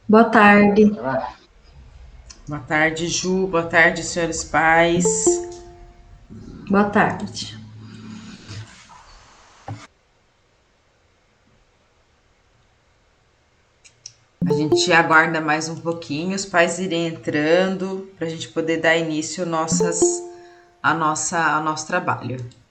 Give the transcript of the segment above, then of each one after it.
Boa tarde. Boa tarde, Ju. Boa tarde, senhores pais. Boa tarde. A gente aguarda mais um pouquinho, os pais irem entrando para a gente poder dar início ao nosso trabalho.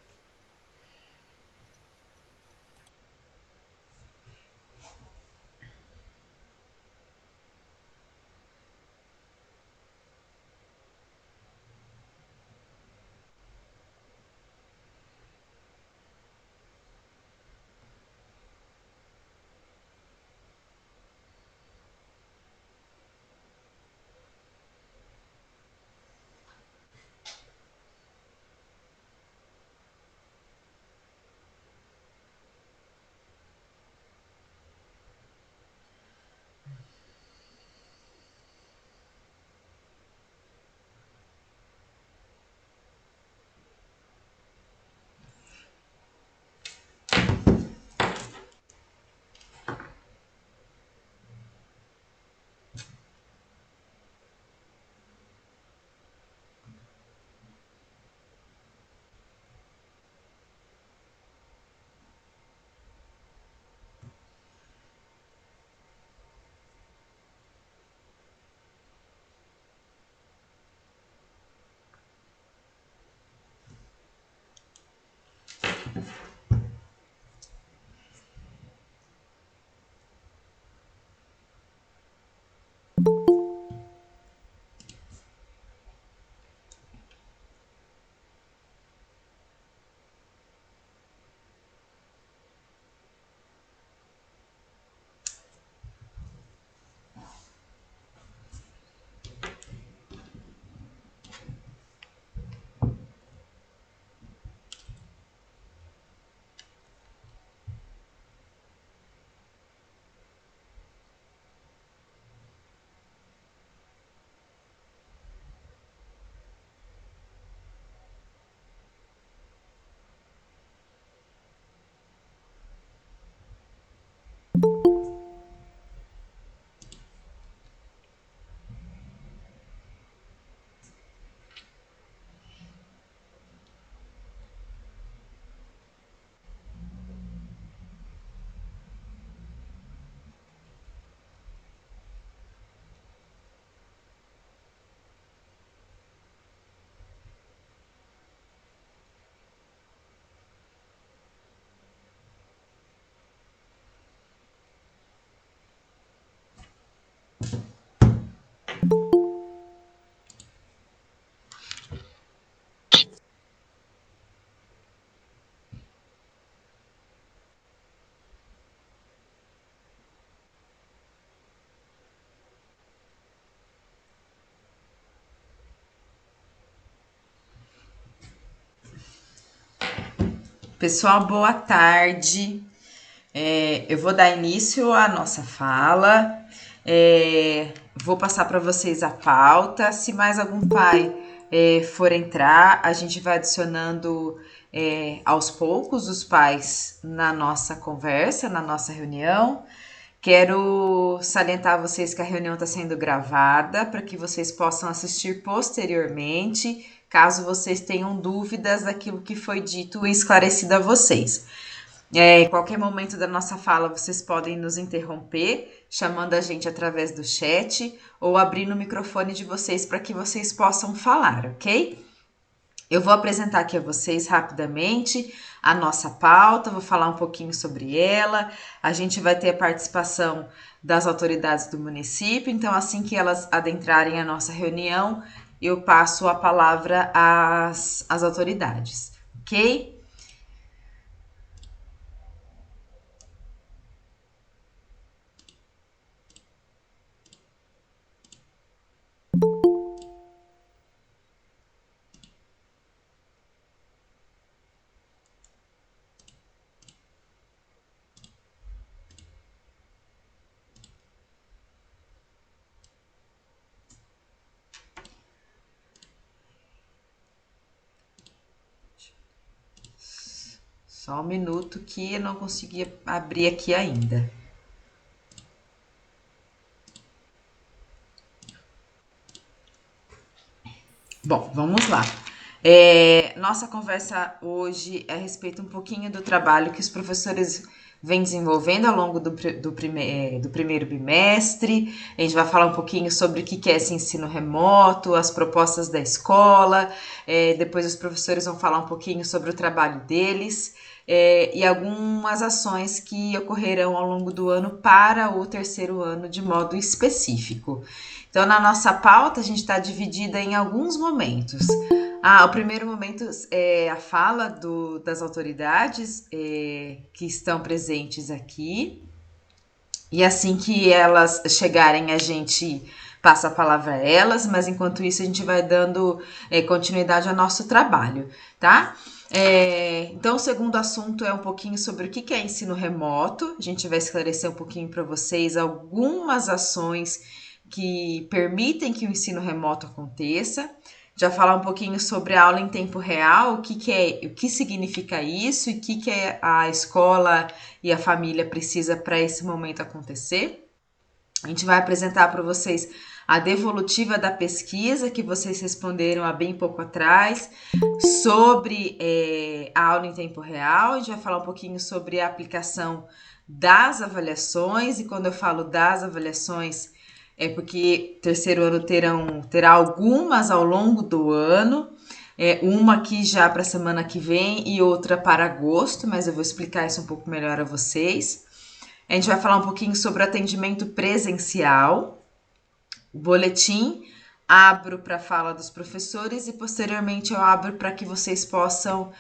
Pessoal, boa tarde. Eu vou dar início à nossa fala. Vou passar para vocês a pauta. Se mais algum pai for entrar, a gente vai adicionando aos poucos os pais na nossa conversa, na nossa reunião. Quero salientar a vocês que a reunião está sendo gravada para que vocês possam assistir posteriormente, caso vocês tenham dúvidas daquilo que foi dito e esclarecido a vocês. Em qualquer momento da nossa fala, vocês podem nos interromper, chamando a gente através do chat ou abrindo o microfone de vocês para que vocês possam falar, ok? Eu vou apresentar aqui a vocês rapidamente a nossa pauta, vou falar um pouquinho sobre ela. A gente vai ter a participação das autoridades do município, então, assim que elas adentrarem a nossa reunião, eu passo a palavra às autoridades, ok? Só um minuto que eu não consegui abrir aqui ainda. Bom, vamos lá. Nossa conversa hoje é a respeito um pouquinho do trabalho que os professores vêm desenvolvendo ao longo do primeiro bimestre. A gente vai falar um pouquinho sobre o que é esse ensino remoto, as propostas da escola. Depois os professores vão falar um pouquinho sobre o trabalho deles. E algumas ações que ocorrerão ao longo do ano para o terceiro ano de modo específico. Então, na nossa pauta, a gente está dividida em alguns momentos. O primeiro momento é a fala das autoridades que estão presentes aqui. E assim que elas chegarem, a gente passa a palavra a elas, mas enquanto isso a gente vai dando continuidade ao nosso trabalho, tá? Então, o segundo assunto é um pouquinho sobre o que é ensino remoto. A gente vai esclarecer um pouquinho para vocês algumas ações que permitem que o ensino remoto aconteça. Já falar um pouquinho sobre a aula em tempo real, o que significa isso e o que a escola e a família precisa para esse momento acontecer. A gente vai apresentar para vocês a devolutiva da pesquisa que vocês responderam há bem pouco atrás sobre a aula em tempo real. A gente vai falar um pouquinho sobre a aplicação das avaliações, e quando eu falo das avaliações é porque terceiro ano terá algumas ao longo do ano, uma aqui já para a semana que vem e outra para agosto, mas eu vou explicar isso um pouco melhor a vocês. A gente vai falar um pouquinho sobre o atendimento presencial, o boletim, abro para a fala dos professores e posteriormente eu abro para que vocês possam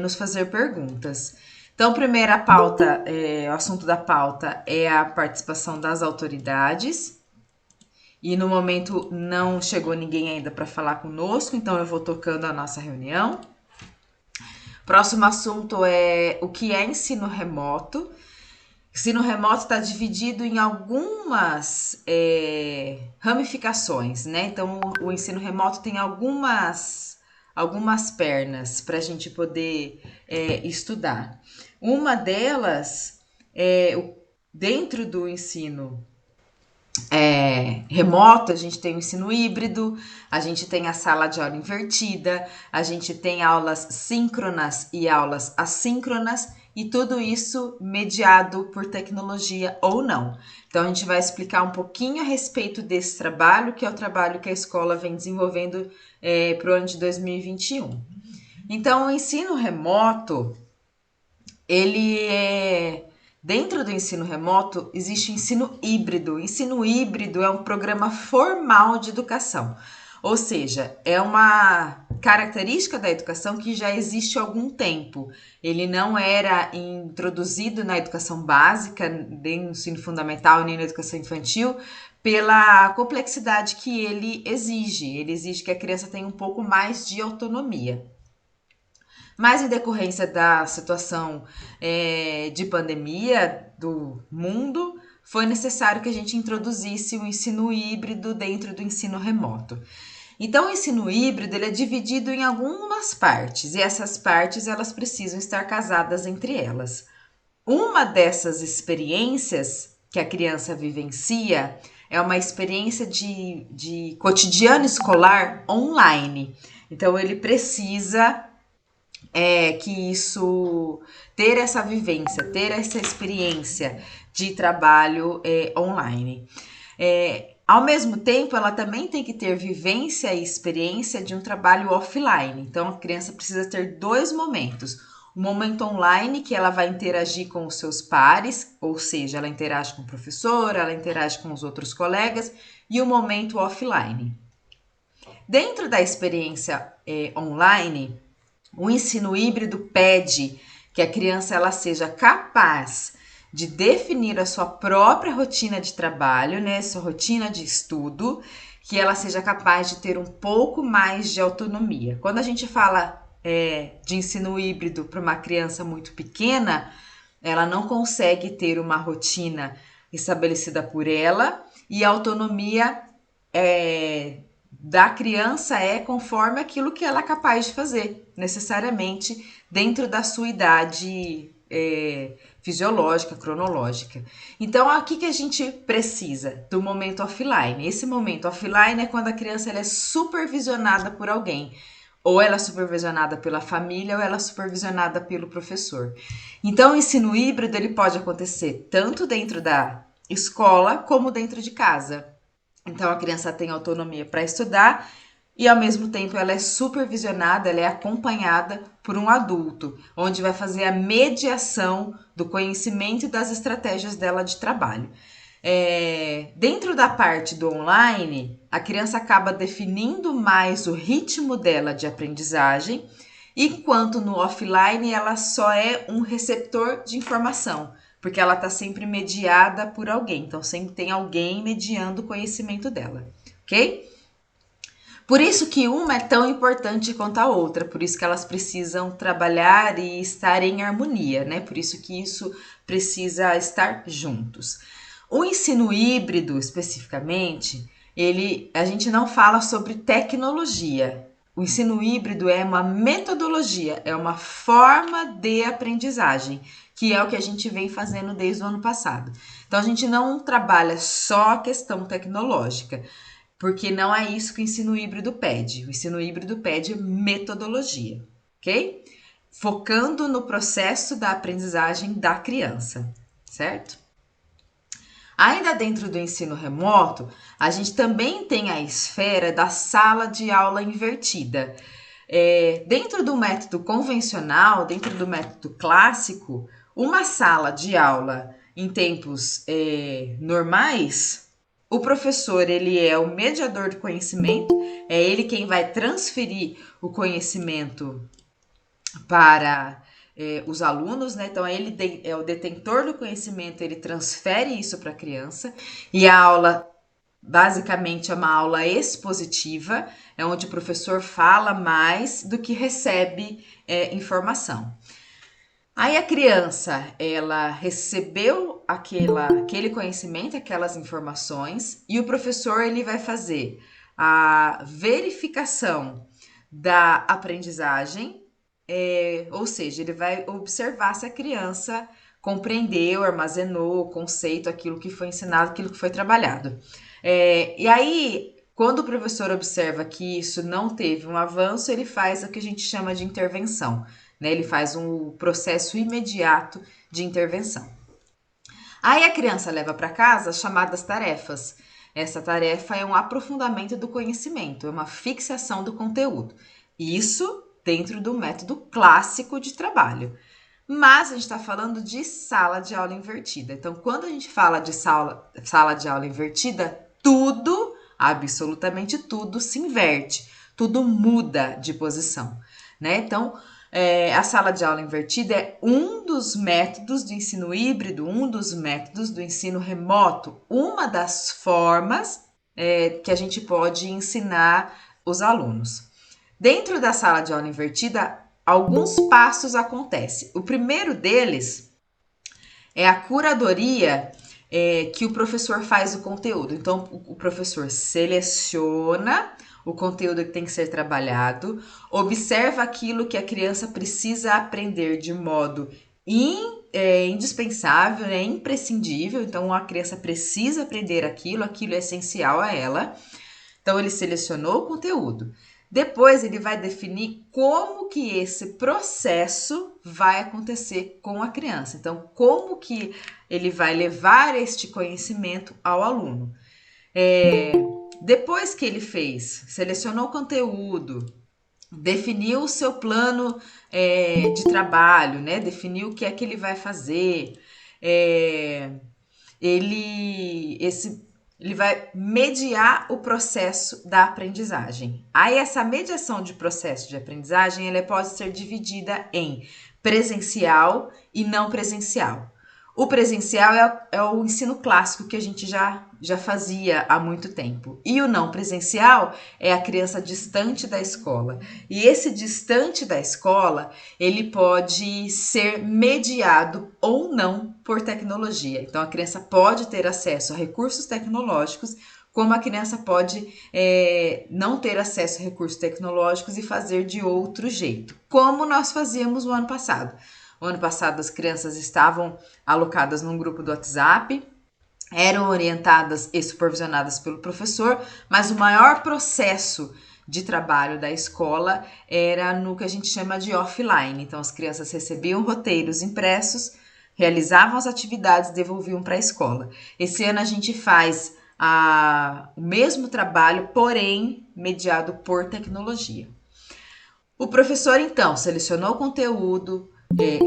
nos fazer perguntas. Então, primeira pauta, o assunto da pauta é a participação das autoridades. E no momento não chegou ninguém ainda para falar conosco, então eu vou tocando a nossa reunião. Próximo assunto é o que é ensino remoto. Ensino remoto está dividido em algumas ramificações, né? Então, o ensino remoto tem algumas pernas para a gente poder estudar. Uma delas dentro do ensino remoto, a gente tem o ensino híbrido, a gente tem a sala de aula invertida, a gente tem aulas síncronas e aulas assíncronas, e tudo isso mediado por tecnologia ou não. Então, a gente vai explicar um pouquinho a respeito desse trabalho, que é o trabalho que a escola vem desenvolvendo para o ano de 2021. Então, o ensino remoto, ele é... Dentro do ensino remoto, existe o ensino híbrido. O ensino híbrido é um programa formal de educação, ou seja, é uma característica da educação que já existe há algum tempo. Ele não era introduzido na educação básica, nem no ensino fundamental, nem na educação infantil, pela complexidade que ele exige. Ele exige que a criança tenha um pouco mais de autonomia. Mas em decorrência da situação de pandemia do mundo, foi necessário que a gente introduzisse o ensino híbrido dentro do ensino remoto. Então, o ensino híbrido ele é dividido em algumas partes, e essas partes elas precisam estar casadas entre elas. Uma dessas experiências que a criança vivencia é uma experiência de cotidiano escolar online. Então, ele precisa que isso, ter essa vivência, ter essa experiência de trabalho online. Ao mesmo tempo, ela também tem que ter vivência e experiência de um trabalho offline. Então, a criança precisa ter dois momentos. O momento online, que ela vai interagir com os seus pares, ou seja, ela interage com o professor, ela interage com os outros colegas, e o momento offline. Dentro da experiência online, o ensino híbrido pede que a criança ela seja capaz de definir a sua própria rotina de trabalho, né, sua rotina de estudo, que ela seja capaz de ter um pouco mais de autonomia. Quando a gente fala de ensino híbrido para uma criança muito pequena, ela não consegue ter uma rotina estabelecida por ela, e a autonomia da criança é conforme aquilo que ela é capaz de fazer, necessariamente dentro da sua idade fisiológica, cronológica. Então, aqui que a gente precisa do momento offline. Esse momento offline é quando a criança ela é supervisionada por alguém. Ou ela é supervisionada pela família, ou ela é supervisionada pelo professor. Então, o ensino híbrido ele pode acontecer tanto dentro da escola como dentro de casa. Então, a criança tem autonomia para estudar e, ao mesmo tempo, ela é supervisionada, ela é acompanhada por um adulto, onde vai fazer a mediação do conhecimento e das estratégias dela de trabalho. Dentro da parte do online, a criança acaba definindo mais o ritmo dela de aprendizagem, enquanto no offline ela só é um receptor de informação, porque ela está sempre mediada por alguém, então sempre tem alguém mediando o conhecimento dela, ok? Por isso que uma é tão importante quanto a outra, por isso que elas precisam trabalhar e estar em harmonia, né? Por isso que isso precisa estar juntos. O ensino híbrido, especificamente, a gente não fala sobre tecnologia. O ensino híbrido é uma metodologia, é uma forma de aprendizagem, que é o que a gente vem fazendo desde o ano passado. Então, a gente não trabalha só a questão tecnológica, porque não é isso que o ensino híbrido pede. O ensino híbrido pede metodologia, ok? Focando no processo da aprendizagem da criança, certo? Ainda dentro do ensino remoto, a gente também tem a esfera da sala de aula invertida. Dentro do método convencional, dentro do método clássico, uma sala de aula em tempos normais, o professor ele é o mediador do conhecimento, é ele quem vai transferir o conhecimento para os alunos, né? Então ele é o detentor do conhecimento, ele transfere isso para a criança e a aula basicamente é uma aula expositiva, é onde o professor fala mais do que recebe informação. Aí a criança, ela recebeu aquele conhecimento, aquelas informações, e o professor ele vai fazer a verificação da aprendizagem, ou seja, ele vai observar se a criança compreendeu, armazenou o conceito, aquilo que foi ensinado, aquilo que foi trabalhado. E aí, quando o professor observa que isso não teve um avanço, ele faz o que a gente chama de intervenção, né? Ele faz um processo imediato de intervenção. Aí a criança leva para casa as chamadas tarefas. Essa tarefa é um aprofundamento do conhecimento, é uma fixação do conteúdo. Isso dentro do método clássico de trabalho. Mas a gente está falando de sala de aula invertida. Então, quando a gente fala de sala de aula invertida, tudo, absolutamente tudo, se inverte, tudo muda de posição, né? Então, a sala de aula invertida é um dos métodos do ensino híbrido, um dos métodos do ensino remoto, uma das formas que a gente pode ensinar os alunos. Dentro da sala de aula invertida, alguns passos acontecem. O primeiro deles é a curadoria que o professor faz do conteúdo. Então, o professor seleciona o conteúdo que tem que ser trabalhado, observa aquilo que a criança precisa aprender de modo indispensável, né, imprescindível. Então, a criança precisa aprender aquilo é essencial a ela. Então, ele selecionou o conteúdo. Depois, ele vai definir como que esse processo vai acontecer com a criança. Então, como que ele vai levar este conhecimento ao aluno. Depois que ele selecionou o conteúdo, definiu o seu plano de trabalho, né? Definiu o que é que ele vai fazer, ele vai mediar o processo da aprendizagem. Aí essa mediação de processo de aprendizagem, ela pode ser dividida em presencial e não presencial. O presencial é o ensino clássico que a gente já fazia há muito tempo. E o não presencial é a criança distante da escola. E esse distante da escola, ele pode ser mediado ou não por tecnologia. Então, a criança pode ter acesso a recursos tecnológicos, como a criança pode não ter acesso a recursos tecnológicos e fazer de outro jeito, como nós fazíamos no ano passado. O ano passado as crianças estavam alocadas num grupo do WhatsApp, eram orientadas e supervisionadas pelo professor, mas o maior processo de trabalho da escola era no que a gente chama de offline. Então as crianças recebiam roteiros impressos, realizavam as atividades e devolviam para a escola. Esse ano a gente faz o mesmo trabalho, porém mediado por tecnologia. O professor, então, selecionou o conteúdo,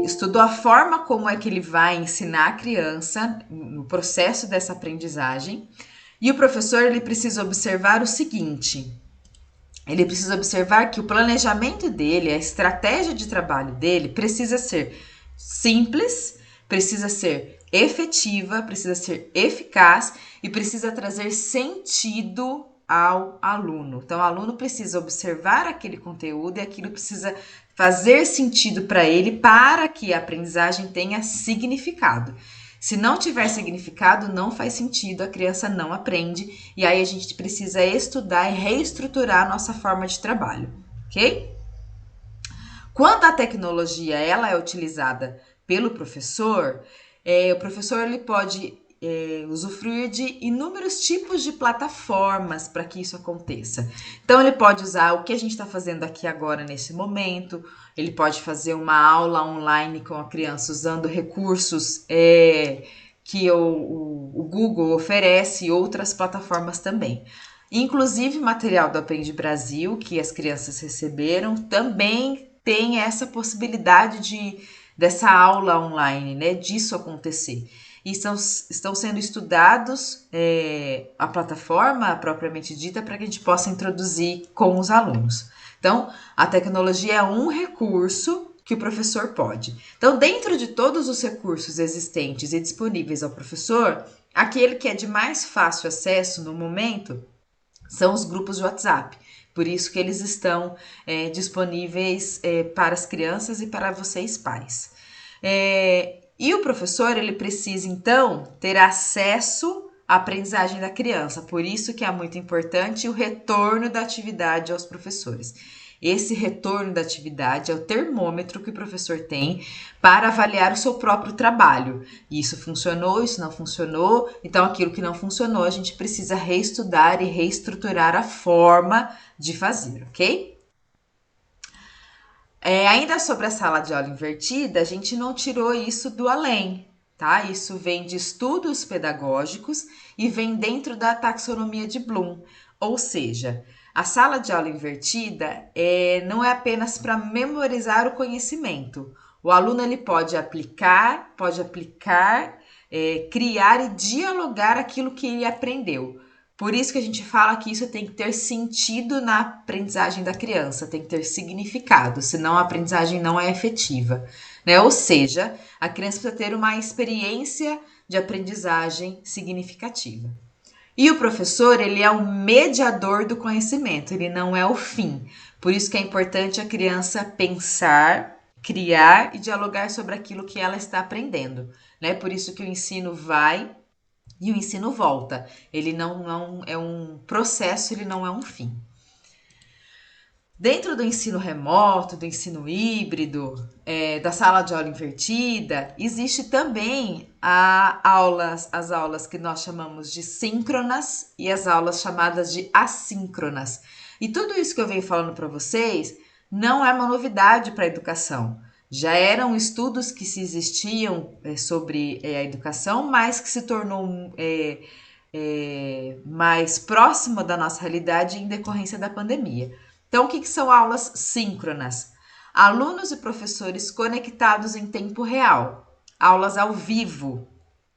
estudou a forma como é que ele vai ensinar a criança no processo dessa aprendizagem. E o professor ele precisa observar o seguinte: ele precisa observar que o planejamento dele, a estratégia de trabalho dele, precisa ser simples, precisa ser efetiva, precisa ser eficaz e precisa trazer sentido ao aluno. Então, o aluno precisa observar aquele conteúdo e aquilo precisa fazer sentido para ele para que a aprendizagem tenha significado. Se não tiver significado, não faz sentido, a criança não aprende e aí a gente precisa estudar e reestruturar a nossa forma de trabalho, ok? Quando a tecnologia ela é utilizada pelo professor, o professor ele pode usufruir de inúmeros tipos de plataformas para que isso aconteça. Então, ele pode usar o que a gente está fazendo aqui agora nesse momento, ele pode fazer uma aula online com a criança usando recursos que o Google oferece e outras plataformas também. Inclusive, material do Aprende Brasil, que as crianças receberam, também tem essa possibilidade dessa aula online, né, disso acontecer. E estão sendo estudados a plataforma propriamente dita para que a gente possa introduzir com os alunos. Então, a tecnologia é um recurso que o professor pode. Então, dentro de todos os recursos existentes e disponíveis ao professor, aquele que é de mais fácil acesso no momento são os grupos de WhatsApp. Por isso que eles estão disponíveis para as crianças e para vocês pais. E o professor, ele precisa, então, ter acesso à aprendizagem da criança. Por isso que é muito importante o retorno da atividade aos professores. Esse retorno da atividade é o termômetro que o professor tem para avaliar o seu próprio trabalho. Isso funcionou, isso não funcionou. Então, aquilo que não funcionou, a gente precisa reestudar e reestruturar a forma de fazer, ok? Ainda sobre a sala de aula invertida, a gente não tirou isso do além, tá? Isso vem de estudos pedagógicos e vem dentro da taxonomia de Bloom. Ou seja, a sala de aula invertida não é apenas para memorizar o conhecimento. O aluno ele pode aplicar, criar e dialogar aquilo que ele aprendeu. Por isso que a gente fala que isso tem que ter sentido na aprendizagem da criança, tem que ter significado, senão a aprendizagem não é efetiva, né? Ou seja, a criança precisa ter uma experiência de aprendizagem significativa. E o professor, ele é um mediador do conhecimento, ele não é o fim. Por isso que é importante a criança pensar, criar e dialogar sobre aquilo que ela está aprendendo, né? Por isso que o ensino vai e o ensino volta. Ele não é um processo, ele não é um fim. Dentro do ensino remoto, do ensino híbrido, da sala de aula invertida, existe também as aulas que nós chamamos de síncronas e as aulas chamadas de assíncronas. E tudo isso que eu venho falando para vocês não é uma novidade para a educação. Já eram estudos que se existiam sobre a educação, mas que se tornou mais próxima da nossa realidade em decorrência da pandemia. Então, o que são aulas síncronas? Alunos e professores conectados em tempo real. Aulas ao vivo,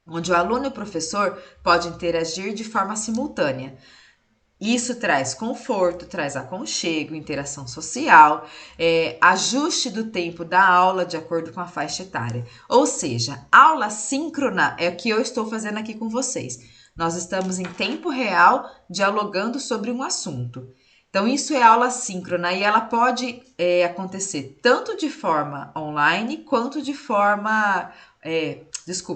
onde o aluno e o professor podem interagir de forma simultânea. Isso traz conforto, traz aconchego, interação social, ajuste do tempo da aula de acordo com a faixa etária. Ou seja, aula síncrona é o que eu estou fazendo aqui com vocês. Nós estamos em tempo real dialogando sobre um assunto. Então, isso é aula síncrona e ela pode acontecer tanto de forma online quanto de forma...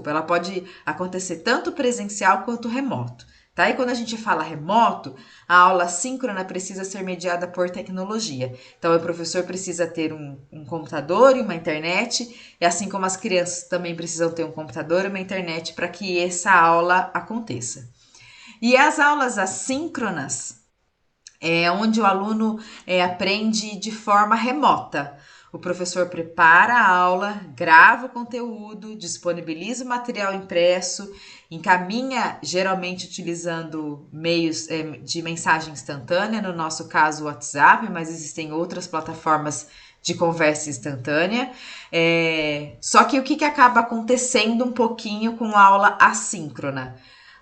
ela pode acontecer tanto presencial quanto remoto. tá? E quando a gente fala remoto, a aula síncrona precisa ser mediada por tecnologia. Então, o professor precisa ter um computador e uma internet, e assim como as crianças também precisam ter um computador e uma internet para que essa aula aconteça. E as aulas assíncronas é onde o aluno aprende de forma remota. O professor prepara a aula, grava o conteúdo, disponibiliza o material impresso, encaminha, geralmente utilizando meios de mensagem instantânea, no nosso caso o WhatsApp, mas existem outras plataformas de conversa instantânea. Só que o que acaba acontecendo um pouquinho com a aula assíncrona?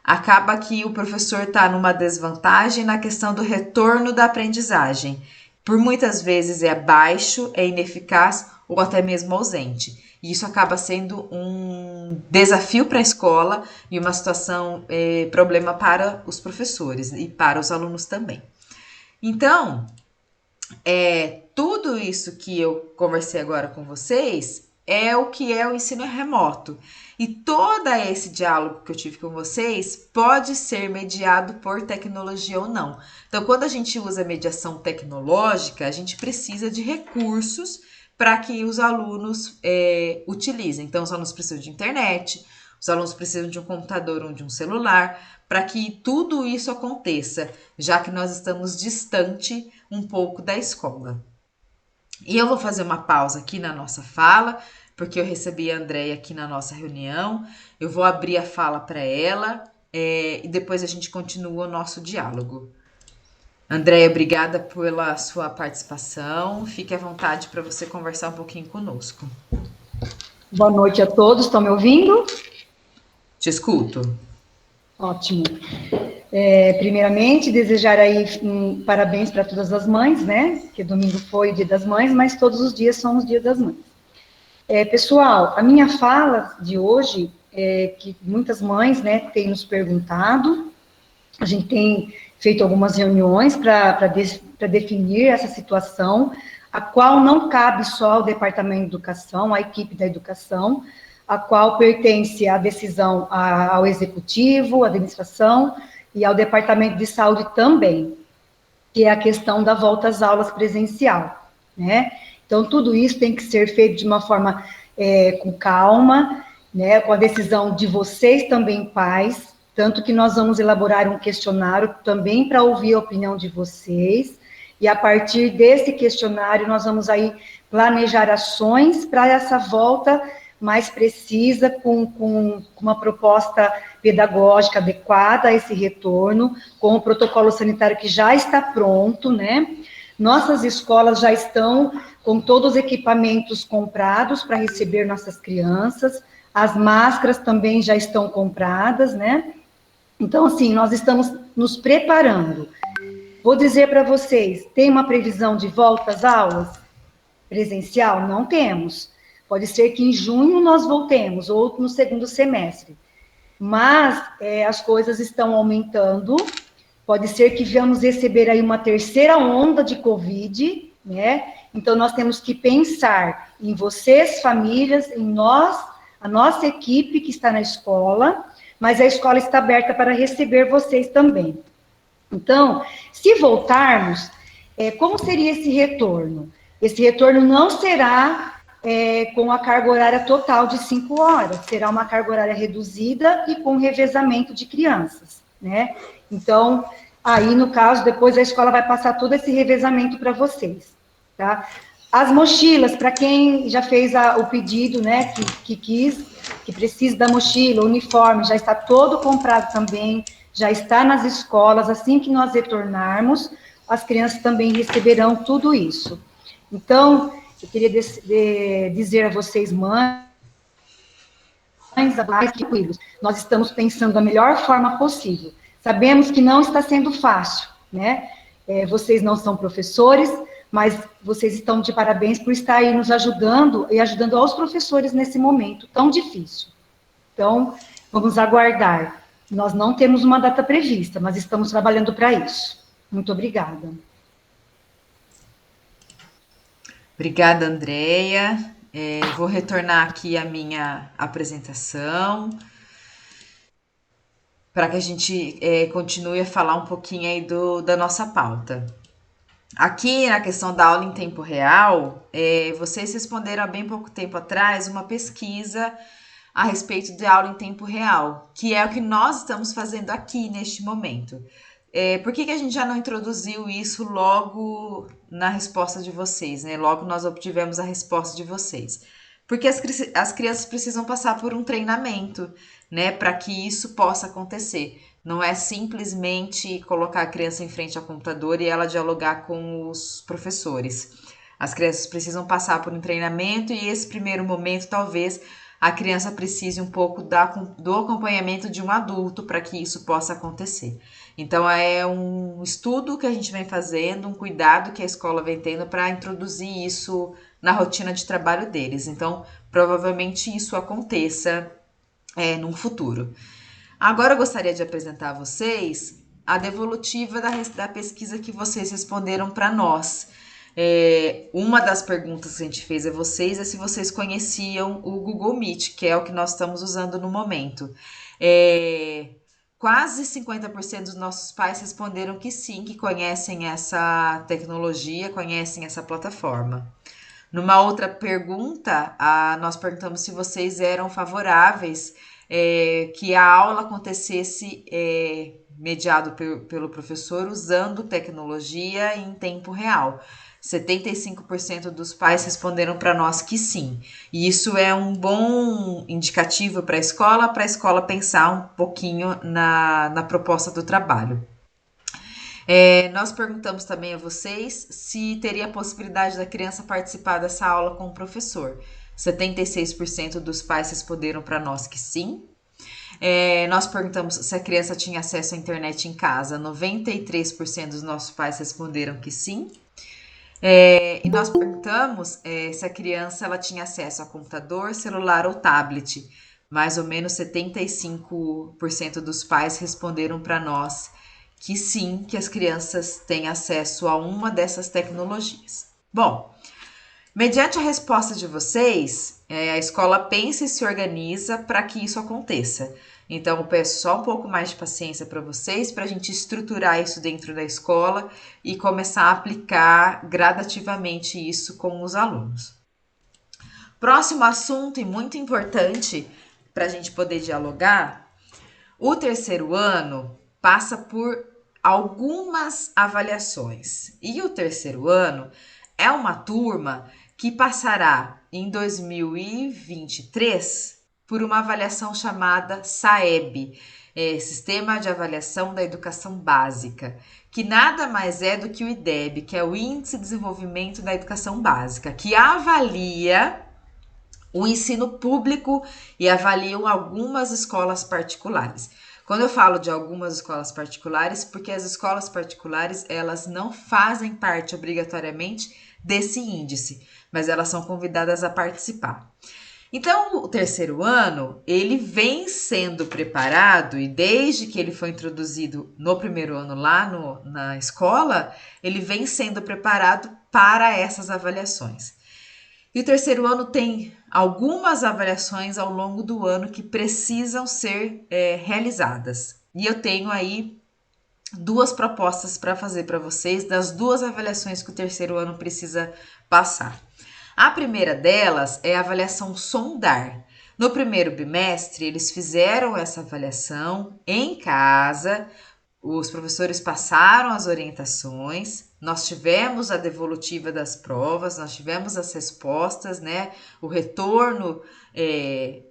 Acaba que o professor está numa desvantagem na questão do retorno da aprendizagem. Por muitas vezes é baixo, é ineficaz ou até mesmo ausente. E isso acaba sendo um desafio para a escola e uma situação, problema para os professores e para os alunos também. Então, tudo isso que eu conversei agora com vocês é o que é o ensino remoto. E todo esse diálogo que eu tive com vocês pode ser mediado por tecnologia ou não. Então, quando a gente usa mediação tecnológica, a gente precisa de recursos para que os alunos utilizem. Então, os alunos precisam de internet, os alunos precisam de um computador ou de um celular, para que tudo isso aconteça, já que nós estamos distante um pouco da escola. E eu vou fazer uma pausa aqui na nossa fala, porque eu recebi a Andréia aqui na nossa reunião. Eu vou abrir a fala para ela e depois a gente continua o nosso diálogo. Andréia, obrigada pela sua participação. Fique à vontade para você conversar um pouquinho conosco. Boa noite a todos, estão me ouvindo? Te escuto. Ótimo. Primeiramente, desejar aí parabéns para todas as mães, né? Que domingo foi o Dia das Mães, mas todos os dias são os Dias das Mães. Pessoal, a minha fala de hoje é que muitas mães, né, têm nos perguntado, a gente tem feito algumas reuniões para definir essa situação, a qual não cabe só ao Departamento de Educação, à equipe da educação, a qual pertence a decisão ao Executivo, à administração e ao Departamento de Saúde também, que é a questão da volta às aulas presencial, né? Então, tudo isso tem que ser feito de uma forma com calma, né? Com a decisão de vocês também, pais, tanto que nós vamos elaborar um questionário também para ouvir a opinião de vocês, e a partir desse questionário nós vamos aí planejar ações para essa volta mais precisa, com uma proposta pedagógica adequada a esse retorno, com o protocolo sanitário que já está pronto, né? Nossas escolas já estão com todos os equipamentos comprados para receber nossas crianças, as máscaras também já estão compradas, né? Então, assim, nós estamos nos preparando. Vou dizer para vocês, tem uma previsão de volta às aulas presencial? Não temos. Pode ser que em junho nós voltemos, ou no segundo semestre. Mas as coisas estão aumentando, pode ser que venhamos receber aí uma terceira onda de Covid, né? Então, nós temos que pensar em vocês, famílias, em nós, a nossa equipe que está na escola, mas a escola está aberta para receber vocês também. Então, se voltarmos, como seria esse retorno? Esse retorno não será com a carga horária total de 5 horas, será uma carga horária reduzida e com revezamento de crianças, né? Então, aí, no caso, depois a escola vai passar todo esse revezamento para vocês, tá? As mochilas, para quem já fez o pedido, né, que quis, que precisa da mochila, o uniforme, já está todo comprado também, já está nas escolas, assim que nós retornarmos, as crianças também receberão tudo isso. Então, eu queria dizer a vocês, mães, tranquilos, nós estamos pensando da melhor forma possível. Sabemos que não está sendo fácil, né? Vocês não são professores, mas vocês estão de parabéns por estar aí nos ajudando e ajudando aos professores nesse momento tão difícil. Então, vamos aguardar. Nós não temos uma data prevista, mas estamos trabalhando para isso. Muito obrigada. Obrigada, Andréia. Vou retornar aqui a minha apresentação para que a gente continue a falar um pouquinho aí da nossa pauta. Aqui na questão da aula em tempo real, vocês responderam há bem pouco tempo atrás uma pesquisa a respeito de aula em tempo real, que é o que nós estamos fazendo aqui neste momento. Por que a gente já não introduziu isso logo na resposta de vocês, né? Logo nós obtivemos a resposta de vocês. Porque as crianças precisam passar por um treinamento, né, para que isso possa acontecer. Não é simplesmente colocar a criança em frente ao computador e ela dialogar com os professores. As crianças precisam passar por um treinamento e esse primeiro momento, talvez, a criança precise um pouco do acompanhamento de um adulto para que isso possa acontecer. Então, é um estudo que a gente vem fazendo, um cuidado que a escola vem tendo para introduzir isso na rotina de trabalho deles. Então, provavelmente isso aconteça num futuro. Agora eu gostaria de apresentar a vocês a devolutiva da pesquisa que vocês responderam para nós. Uma das perguntas que a gente fez a vocês é se vocês conheciam o Google Meet, que é o que nós estamos usando no momento. Quase 50% dos nossos pais responderam que sim, que conhecem essa tecnologia, conhecem essa plataforma. Numa outra pergunta, nós perguntamos se vocês eram favoráveis que a aula acontecesse mediado pelo professor usando tecnologia em tempo real. 75% dos pais responderam para nós que sim. E isso é um bom indicativo para a escola pensar um pouquinho na proposta do trabalho. Nós perguntamos também a vocês se teria a possibilidade da criança participar dessa aula com o professor. 76% dos pais responderam para nós que sim. Nós perguntamos se a criança tinha acesso à internet em casa. 93% dos nossos pais responderam que sim. E nós perguntamos se a criança ela tinha acesso a computador, celular ou tablet. Mais ou menos 75% dos pais responderam para nós que sim, que as crianças têm acesso a uma dessas tecnologias. Bom, mediante a resposta de vocês, a escola pensa e se organiza para que isso aconteça. Então, eu peço só um pouco mais de paciência para vocês, para a gente estruturar isso dentro da escola e começar a aplicar gradativamente isso com os alunos. Próximo assunto e muito importante para a gente poder dialogar, o terceiro ano passa por algumas avaliações. E o terceiro ano é uma turma que passará em 2023 por uma avaliação chamada SAEB, Sistema de Avaliação da Educação Básica, que nada mais é do que o IDEB, que é o Índice de Desenvolvimento da Educação Básica, que avalia o ensino público e avaliam algumas escolas particulares. Quando eu falo de algumas escolas particulares, porque as escolas particulares, elas não fazem parte obrigatoriamente desse índice, mas elas são convidadas a participar. Então, o terceiro ano, ele vem sendo preparado, e desde que ele foi introduzido no primeiro ano lá na escola, ele vem sendo preparado para essas avaliações. E o terceiro ano tem algumas avaliações ao longo do ano que precisam ser realizadas. E eu tenho aí duas propostas para fazer para vocês das duas avaliações que o terceiro ano precisa passar. A primeira delas é a avaliação Sondar. No primeiro bimestre, eles fizeram essa avaliação em casa, os professores passaram as orientações, nós tivemos a devolutiva das provas, nós tivemos as respostas, né? O retorno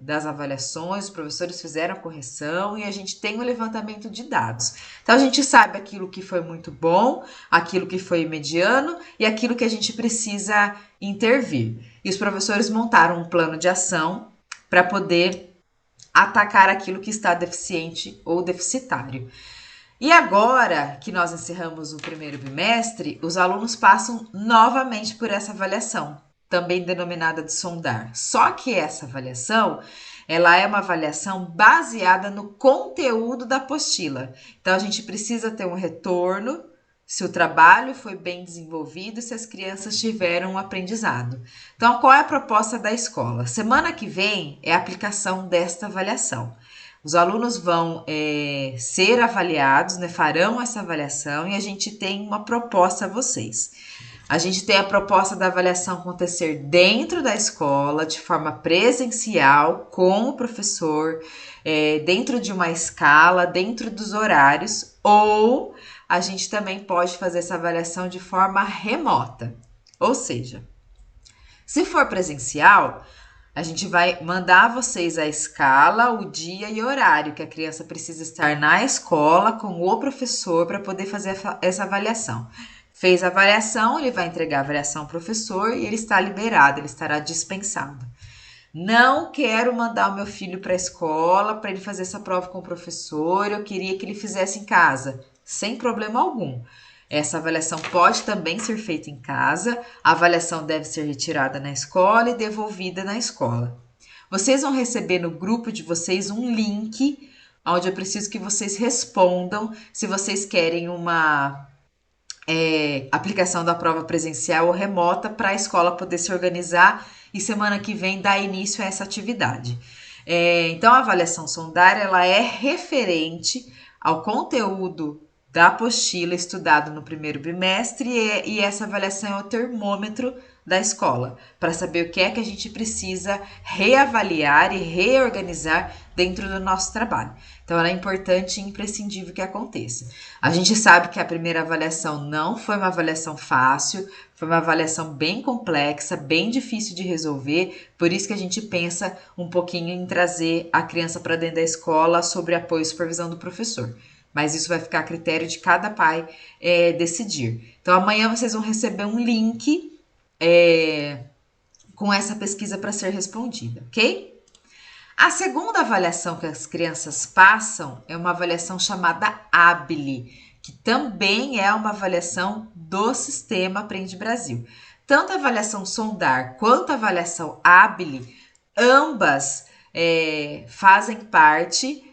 das avaliações, os professores fizeram a correção e a gente tem o levantamento de dados. Então, a gente sabe aquilo que foi muito bom, aquilo que foi mediano e aquilo que a gente precisa intervir. E os professores montaram um plano de ação para poder atacar aquilo que está deficiente ou deficitário. E agora que nós encerramos o primeiro bimestre, os alunos passam novamente por essa avaliação, também denominada de sondar. Só que essa avaliação, ela é uma avaliação baseada no conteúdo da apostila. Então, a gente precisa ter um retorno se o trabalho foi bem desenvolvido e se as crianças tiveram um aprendizado. Então, qual é a proposta da escola? Semana que vem é a aplicação desta avaliação. Os alunos vão ser avaliados, né, farão essa avaliação e a gente tem uma proposta a vocês. A gente tem a proposta da avaliação acontecer dentro da escola, de forma presencial, com o professor, dentro de uma escala, dentro dos horários, ou a gente também pode fazer essa avaliação de forma remota. Ou seja, se for presencial, a gente vai mandar vocês a escala, o dia e o horário que a criança precisa estar na escola com o professor para poder fazer essa avaliação. Fez a avaliação, ele vai entregar a avaliação ao professor e ele está liberado, ele estará dispensado. Não quero mandar o meu filho para a escola para ele fazer essa prova com o professor, eu queria que ele fizesse em casa, sem problema algum. Essa avaliação pode também ser feita em casa, a avaliação deve ser retirada na escola e devolvida na escola. Vocês vão receber no grupo de vocês um link, onde eu preciso que vocês respondam se vocês querem uma aplicação da prova presencial ou remota para a escola poder se organizar e semana que vem dar início a essa atividade. Então, a avaliação sondária ela é referente ao conteúdo da apostila estudado no primeiro bimestre e essa avaliação é o termômetro da escola, para saber o que é que a gente precisa reavaliar e reorganizar dentro do nosso trabalho. Então, ela é importante e imprescindível que aconteça. A gente sabe que a primeira avaliação não foi uma avaliação fácil, foi uma avaliação bem complexa, bem difícil de resolver, por isso que a gente pensa um pouquinho em trazer a criança para dentro da escola sobre apoio e supervisão do professor. Mas isso vai ficar a critério de cada pai decidir. Então, amanhã vocês vão receber um link com essa pesquisa para ser respondida, ok? A segunda avaliação que as crianças passam é uma avaliação chamada ABLE, que também é uma avaliação do Sistema Aprende Brasil. Tanto a avaliação Sondar quanto a avaliação ABLE, ambas fazem parte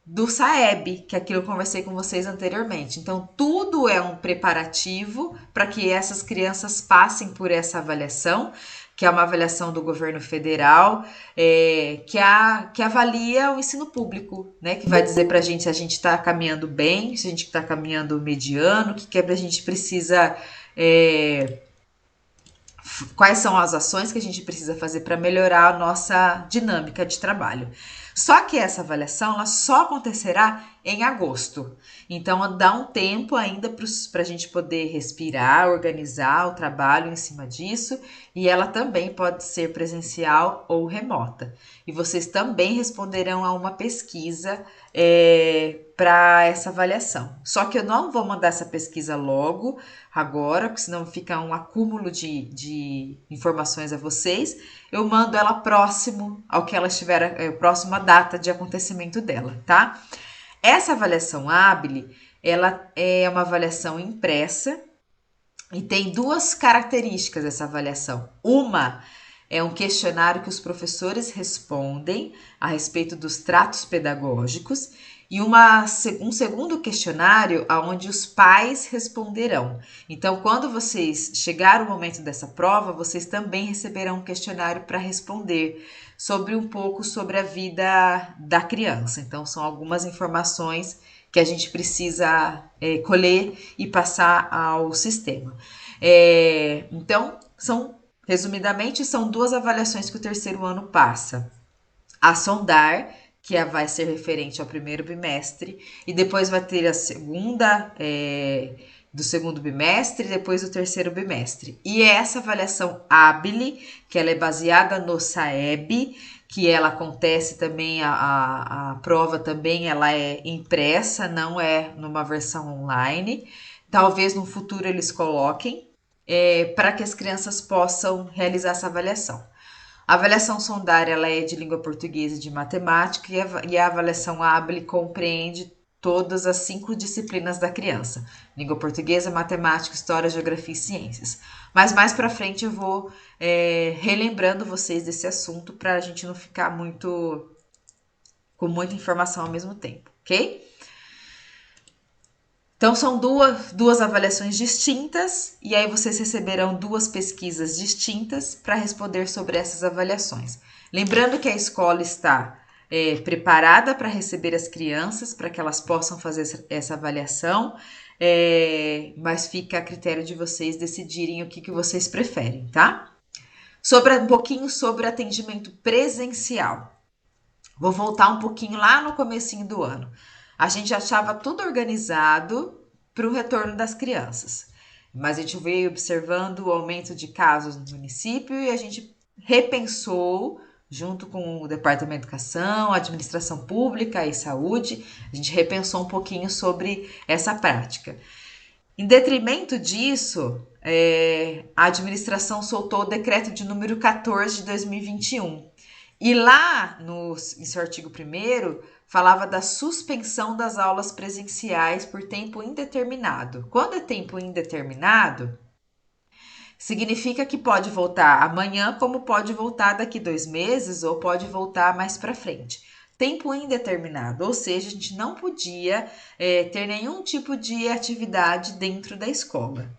do SAEB, que é aquilo que eu conversei com vocês anteriormente. Então, tudo é um preparativo para que essas crianças passem por essa avaliação, que é uma avaliação do governo federal, que avalia o ensino público, né? Que vai dizer para a gente se a gente está caminhando bem, se a gente está caminhando mediano, o que a gente precisa... quais são as ações que a gente precisa fazer para melhorar a nossa dinâmica de trabalho. Só que essa avaliação ela só acontecerá em agosto. Então, dá um tempo ainda para a gente poder respirar, organizar o trabalho em cima disso. E ela também pode ser presencial ou remota. E vocês também responderão a uma pesquisa para essa avaliação. Só que eu não vou mandar essa pesquisa logo, agora, porque senão fica um acúmulo de informações a vocês. Eu mando ela próximo ao que ela estiver, próxima data de acontecimento dela, tá? Essa avaliação ABLE, ela é uma avaliação impressa e tem duas características dessa avaliação. Uma é um questionário que os professores respondem a respeito dos tratos pedagógicos e um segundo questionário onde os pais responderão. Então, quando vocês chegar o momento dessa prova, vocês também receberão um questionário para responder um pouco sobre a vida da criança. Então, são algumas informações que a gente precisa colher e passar ao sistema. Então, resumidamente, são duas avaliações que o terceiro ano passa. A Sondar, que vai ser referente ao primeiro bimestre, e depois vai ter a segunda do segundo bimestre, e depois do terceiro bimestre. E essa avaliação ABLE, que ela é baseada no SAEB, que ela acontece também, a prova também ela é impressa, não é numa versão online. Talvez no futuro eles coloquem, para que as crianças possam realizar essa avaliação. A avaliação sondária ela é de língua portuguesa e de matemática e a avaliação ABLE compreende todas as 5 disciplinas da criança. Língua portuguesa, matemática, história, geografia e ciências. Mas mais para frente eu vou relembrando vocês desse assunto para a gente não ficar com muita informação ao mesmo tempo, ok? Então, são duas avaliações distintas e aí vocês receberão 2 pesquisas distintas para responder sobre essas avaliações. Lembrando que a escola está preparada para receber as crianças, para que elas possam fazer essa avaliação, mas fica a critério de vocês decidirem o que vocês preferem, tá? Um pouquinho sobre atendimento presencial. Vou voltar um pouquinho lá no comecinho do ano. A gente achava tudo organizado para o retorno das crianças, mas a gente veio observando o aumento de casos no município e a gente repensou, junto com o Departamento de Educação, Administração Pública e Saúde, a gente repensou um pouquinho sobre essa prática. Em detrimento disso, a administração soltou o decreto de número 14 de 2021. E lá, em seu artigo 1º, falava da suspensão das aulas presenciais por tempo indeterminado. Quando é tempo indeterminado, significa que pode voltar amanhã, como pode voltar daqui 2 meses, ou pode voltar mais para frente. Tempo indeterminado, ou seja, a gente não podia ter nenhum tipo de atividade dentro da escola.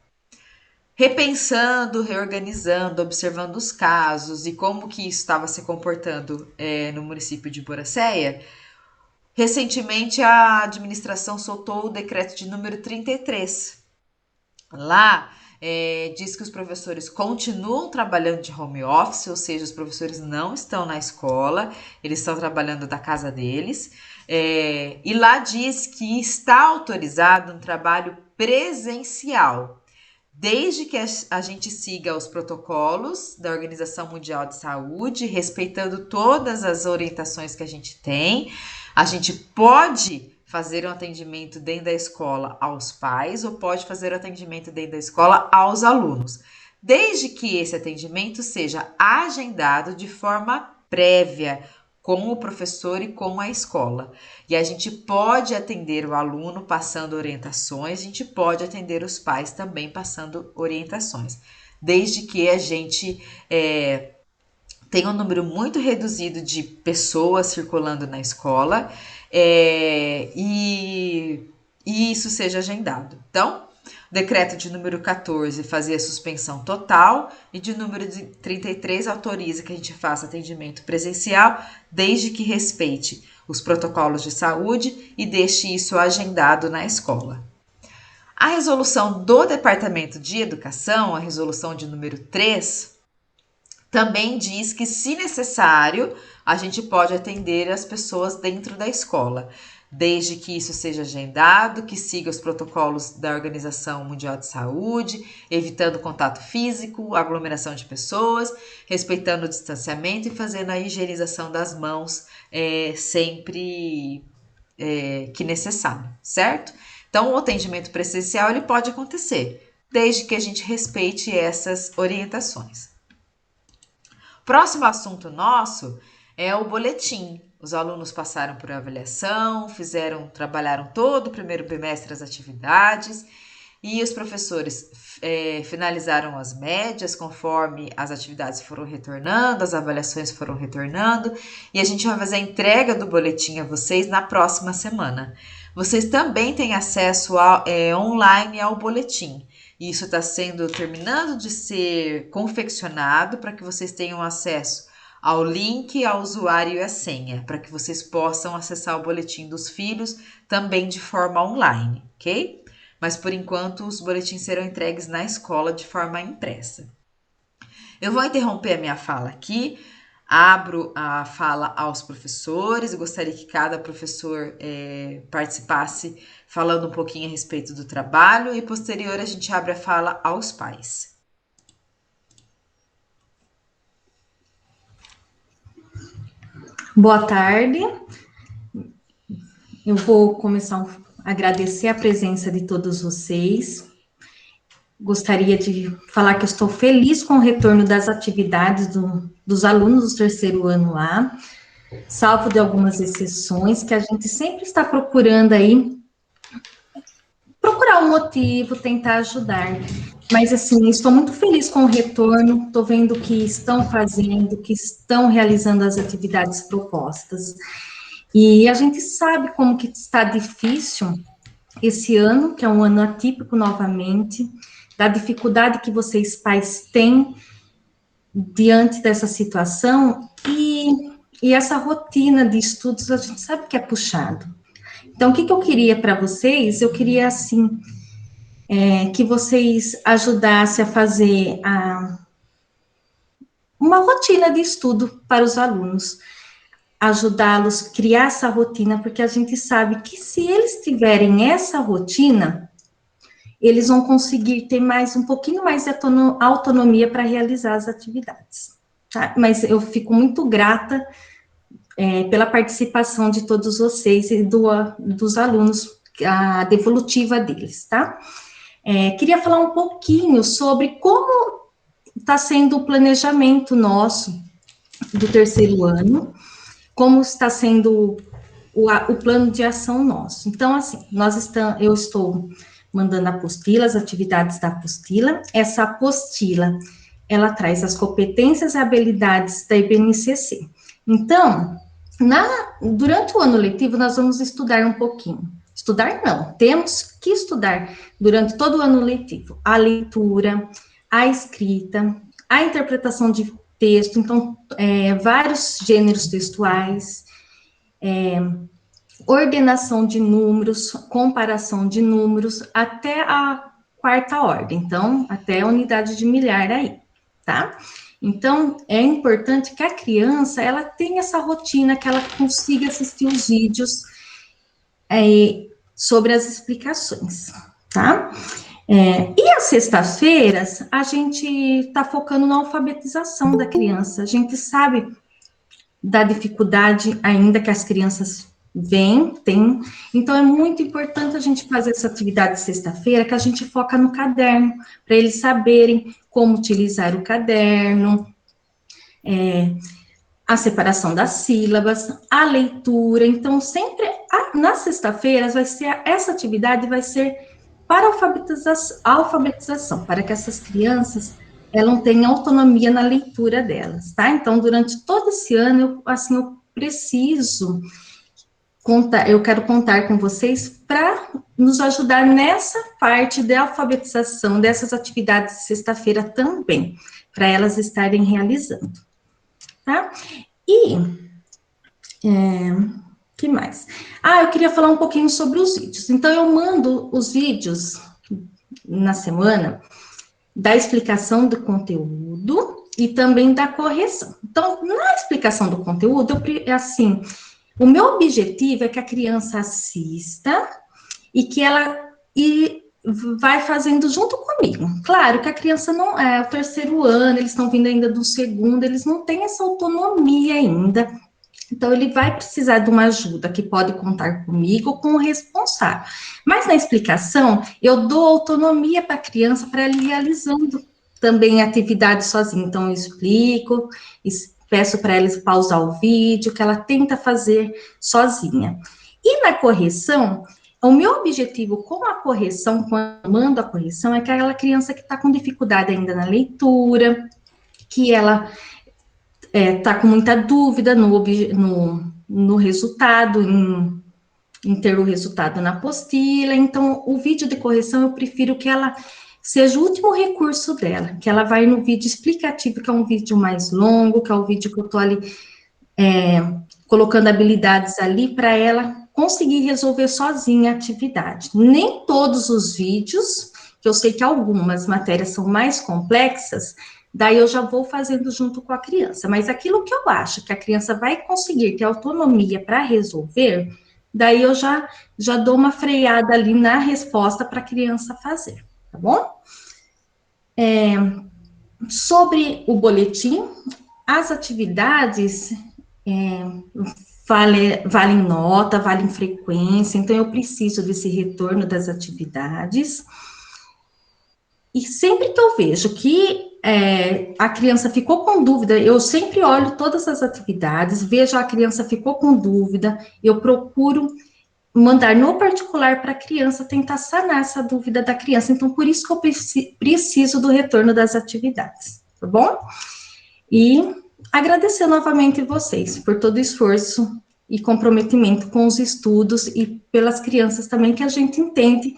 Repensando, reorganizando, observando os casos e como que isso estava se comportando no município de Boraceia, recentemente a administração soltou o decreto de número 33. Lá diz que os professores continuam trabalhando de home office, ou seja, os professores não estão na escola, eles estão trabalhando da casa deles. E lá diz que está autorizado um trabalho presencial, desde que a gente siga os protocolos da Organização Mundial de Saúde, respeitando todas as orientações que a gente tem. A gente pode fazer um atendimento dentro da escola aos pais ou pode fazer o atendimento dentro da escola aos alunos, desde que esse atendimento seja agendado de forma prévia com o professor e com a escola. E a gente pode atender o aluno passando orientações, a gente pode atender os pais também passando orientações, desde que a gente tenha um número muito reduzido de pessoas circulando na escola e isso seja agendado. Então, o decreto de número 14 fazia suspensão total e de número 33 autoriza que a gente faça atendimento presencial, desde que respeite os protocolos de saúde e deixe isso agendado na escola. A resolução do Departamento de Educação, a resolução de número 3, também diz que, se necessário, a gente pode atender as pessoas dentro da escola, desde que isso seja agendado, que siga os protocolos da Organização Mundial de Saúde, evitando contato físico, aglomeração de pessoas, respeitando o distanciamento e fazendo a higienização das mãos sempre que necessário, certo? Então, o atendimento presencial ele pode acontecer, desde que a gente respeite essas orientações. Próximo assunto nosso é o boletim. Os alunos passaram por avaliação, trabalharam todo o primeiro bimestre as atividades e os professores finalizaram as médias conforme as atividades foram retornando, as avaliações foram retornando e a gente vai fazer a entrega do boletim a vocês na próxima semana. Vocês também têm acesso online ao boletim. Isso está terminando de ser confeccionado para que vocês tenham acesso ao link, ao usuário e a senha, para que vocês possam acessar o boletim dos filhos também de forma online, ok? Mas por enquanto os boletins serão entregues na escola de forma impressa. Eu vou interromper a minha fala aqui, abro a fala aos professores, eu gostaria que cada professor participasse falando um pouquinho a respeito do trabalho e posterior a gente abre a fala aos pais. Boa tarde. Eu vou começar a agradecer a presença de todos vocês. Gostaria de falar que eu estou feliz com o retorno das atividades dos alunos do terceiro ano lá, salvo de algumas exceções, que a gente sempre está procurando aí, procurar um motivo, tentar ajudar. Mas, assim, estou muito feliz com o retorno, estou vendo o que estão fazendo, que estão realizando as atividades propostas. E a gente sabe como que está difícil esse ano, que é um ano atípico novamente, da dificuldade que vocês pais têm diante dessa situação, e e essa rotina de estudos, a gente sabe que é puxado. Então, o que eu queria para vocês? Eu queria, assim, que vocês ajudassem a fazer uma rotina de estudo para os alunos, ajudá-los a criar essa rotina, porque a gente sabe que se eles tiverem essa rotina, eles vão conseguir ter um pouquinho mais de autonomia para realizar as atividades. Tá? Mas eu fico muito grata pela participação de todos vocês e dos alunos, a devolutiva deles, tá? Queria falar um pouquinho sobre como está sendo o planejamento nosso do terceiro ano, como está sendo o plano de ação nosso. Então, assim, eu estou mandando a apostila, as atividades da apostila. Essa apostila, ela traz as competências e habilidades da IBNCC. Então, durante o ano letivo, nós vamos estudar um pouquinho. Estudar não, temos que estudar durante todo o ano letivo. A leitura, a escrita, a interpretação de texto, então, vários gêneros textuais, ordenação de números, comparação de números, até a quarta ordem, então, até a unidade de milhar aí, tá? Então, é importante que a criança, ela tenha essa rotina, que ela consiga assistir os vídeos sobre as explicações, tá? E às sextas-feiras, a gente está focando na alfabetização da criança. A gente sabe da dificuldade ainda que as crianças têm. Então, é muito importante a gente fazer essa atividade de sexta-feira, que a gente foca no caderno, para eles saberem como utilizar o caderno, a separação das sílabas, a leitura. Então, sempre nas sexta-feiras essa atividade vai ser para alfabetização, para que essas crianças elas tenham autonomia na leitura delas, tá? Então, durante todo esse ano, eu preciso eu quero contar com vocês para nos ajudar nessa parte da alfabetização dessas atividades de sexta-feira também, para elas estarem realizando, tá? E que mais? Eu queria falar um pouquinho sobre os vídeos. Então, eu mando os vídeos na semana da explicação do conteúdo e também da correção. Então, na explicação do conteúdo, o meu objetivo é que a criança assista e que ela vai fazendo junto comigo. Claro que a criança não é o terceiro ano, eles estão vindo ainda do segundo, eles não têm essa autonomia ainda. Então, ele vai precisar de uma ajuda que pode contar comigo ou com o responsável. Mas na explicação, eu dou autonomia para a criança para ela ir realizando também a atividade sozinha. Então, eu explico, peço para ela pausar o vídeo, que ela tenta fazer sozinha. E na correção, o meu objetivo com a correção, quando eu mando a correção, é que aquela criança que está com dificuldade ainda na leitura, que ela está com muita dúvida no resultado, em ter o resultado na apostila. Então, o vídeo de correção, eu prefiro que ela seja o último recurso dela, que ela vai no vídeo explicativo, que é um vídeo mais longo, que é o vídeo que eu estou ali colocando habilidades ali para ela conseguir resolver sozinha a atividade. Nem todos os vídeos, que eu sei que algumas matérias são mais complexas, daí eu já vou fazendo junto com a criança. Mas aquilo que eu acho que a criança vai conseguir ter autonomia para resolver, daí eu já dou uma freada ali na resposta para a criança fazer, tá bom? Sobre o boletim, as atividades valem nota, valem frequência, então eu preciso desse retorno das atividades. E sempre que eu vejo que a criança ficou com dúvida, eu sempre olho todas as atividades, vejo a criança ficou com dúvida, eu procuro mandar no particular para a criança tentar sanar essa dúvida da criança. Então, por isso que eu preciso do retorno das atividades, tá bom? E agradecer novamente vocês por todo o esforço e comprometimento com os estudos e pelas crianças também, que a gente entende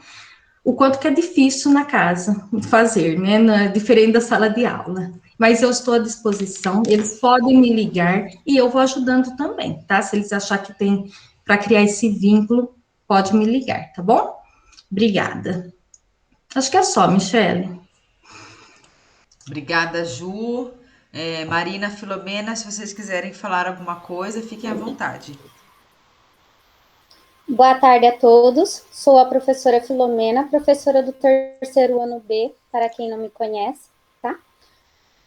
o quanto que é difícil na casa fazer, né? Diferente da sala de aula. Mas eu estou à disposição, eles podem me ligar e eu vou ajudando também, tá? Se eles achar que tem para criar esse vínculo, pode me ligar, tá bom? Obrigada. Acho que é só, Michele. Obrigada, Ju. Marina, Filomena, se vocês quiserem falar alguma coisa, fiquem à vontade. Boa tarde a todos. Sou a professora Filomena, professora do terceiro ano B, para quem não me conhece, tá?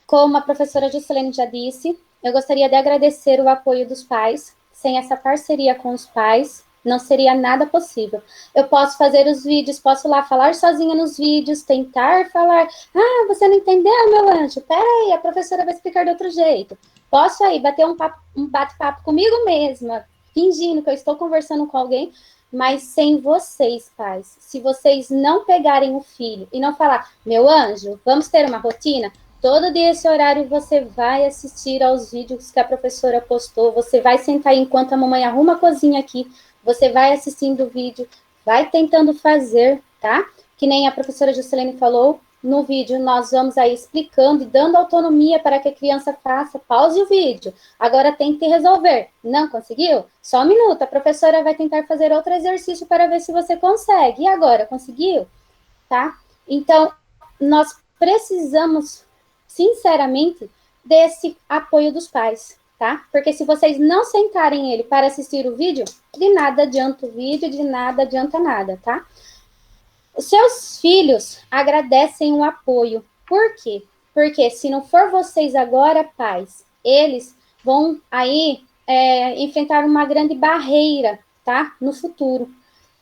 Como a professora Juscelene já disse, eu gostaria de agradecer o apoio dos pais. Sem essa parceria com os pais, não seria nada possível. Eu posso fazer os vídeos, posso lá falar sozinha nos vídeos, tentar falar, você não entendeu, meu anjo? Peraí, a professora vai explicar de outro jeito. Posso aí bater um bate-papo comigo mesma, fingindo que eu estou conversando com alguém, mas sem vocês, pais. Se vocês não pegarem o filho e não falar, meu anjo, vamos ter uma rotina? Todo dia esse horário você vai assistir aos vídeos que a professora postou, você vai sentar enquanto a mamãe arruma a cozinha aqui, você vai assistindo o vídeo, vai tentando fazer, tá? Que nem a professora Juscelene falou, no vídeo nós vamos aí explicando e dando autonomia para que a criança faça, pause o vídeo, agora tente resolver, não conseguiu? Só um minuto, a professora vai tentar fazer outro exercício para ver se você consegue, e agora, conseguiu? Tá? Então, nós precisamos sinceramente, desse apoio dos pais, tá? Porque se vocês não sentarem ele para assistir o vídeo, de nada adianta o vídeo, de nada adianta nada, tá? Os seus filhos agradecem o apoio. Por quê? Porque se não for vocês agora, pais, eles vão aí enfrentar uma grande barreira, tá? No futuro.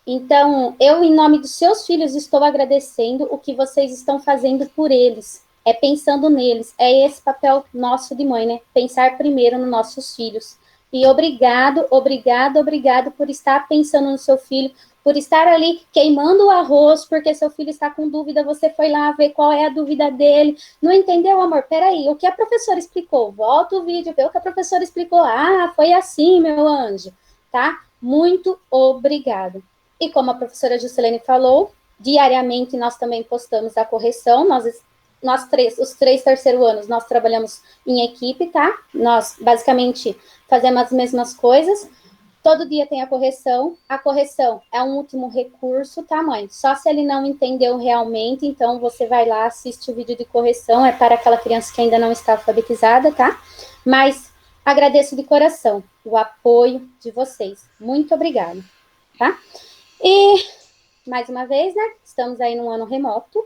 Então, eu, em nome dos seus filhos, estou agradecendo o que vocês estão fazendo por eles, pensando neles, esse papel nosso de mãe, né? Pensar primeiro nos nossos filhos. E obrigado por estar pensando no seu filho, por estar ali queimando o arroz, porque seu filho está com dúvida, você foi lá ver qual é a dúvida dele. Não entendeu, amor? Peraí, o que a professora explicou? Volta o vídeo, vê o que a professora explicou. Foi assim, meu anjo, tá? Muito obrigado. E como a professora Juscelene falou, diariamente nós também postamos a correção, os três terceiro anos, nós trabalhamos em equipe, tá? Nós, basicamente, fazemos as mesmas coisas. Todo dia tem a correção. A correção é um último recurso, tá, mãe? Só se ele não entendeu realmente, então você vai lá, assiste o vídeo de correção. É para aquela criança que ainda não está alfabetizada, tá? Mas agradeço de coração o apoio de vocês. Muito obrigada, tá? E, mais uma vez, né? Estamos aí num ano remoto,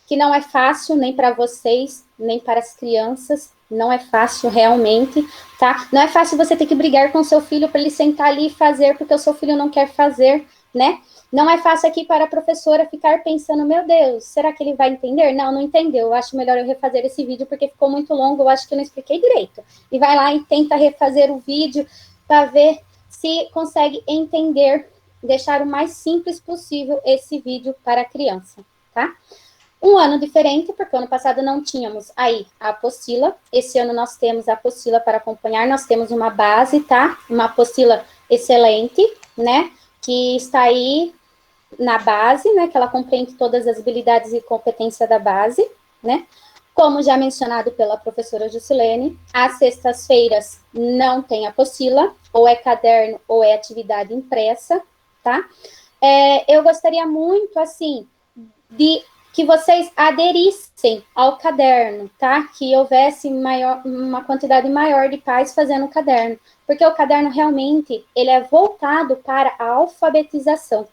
que não é fácil nem para vocês, nem para as crianças, não é fácil realmente, tá? Não é fácil você ter que brigar com o seu filho para ele sentar ali e fazer, porque o seu filho não quer fazer, né? Não é fácil aqui para a professora ficar pensando, meu Deus, será que ele vai entender? Não, não entendeu, eu acho melhor eu refazer esse vídeo, porque ficou muito longo, eu acho que eu não expliquei direito. E vai lá e tenta refazer o vídeo para ver se consegue entender, deixar o mais simples possível esse vídeo para a criança, tá? Um ano diferente, porque ano passado não tínhamos aí a apostila. Esse ano nós temos a apostila para acompanhar. Nós temos uma base, tá? Uma apostila excelente, né? Que está aí na base, né? Que ela compreende todas as habilidades e competências da base, né? Como já mencionado pela professora Juscelene, às sextas-feiras não tem apostila, ou é caderno ou é atividade impressa, tá? Eu gostaria muito, assim, de que vocês aderissem ao caderno, tá? Que houvesse uma quantidade maior de pais fazendo o caderno, porque o caderno realmente, ele é voltado para a alfabetização.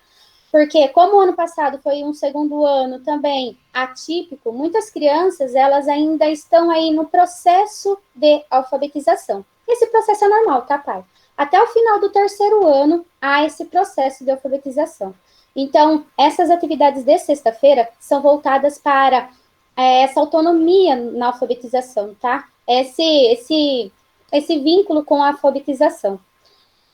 Porque como o ano passado foi um segundo ano também atípico, muitas crianças, elas ainda estão aí no processo de alfabetização. Esse processo é normal, tá, pai? Até o final do terceiro ano, há esse processo de alfabetização. Então, essas atividades de sexta-feira são voltadas para essa autonomia na alfabetização, tá? Esse vínculo com a alfabetização.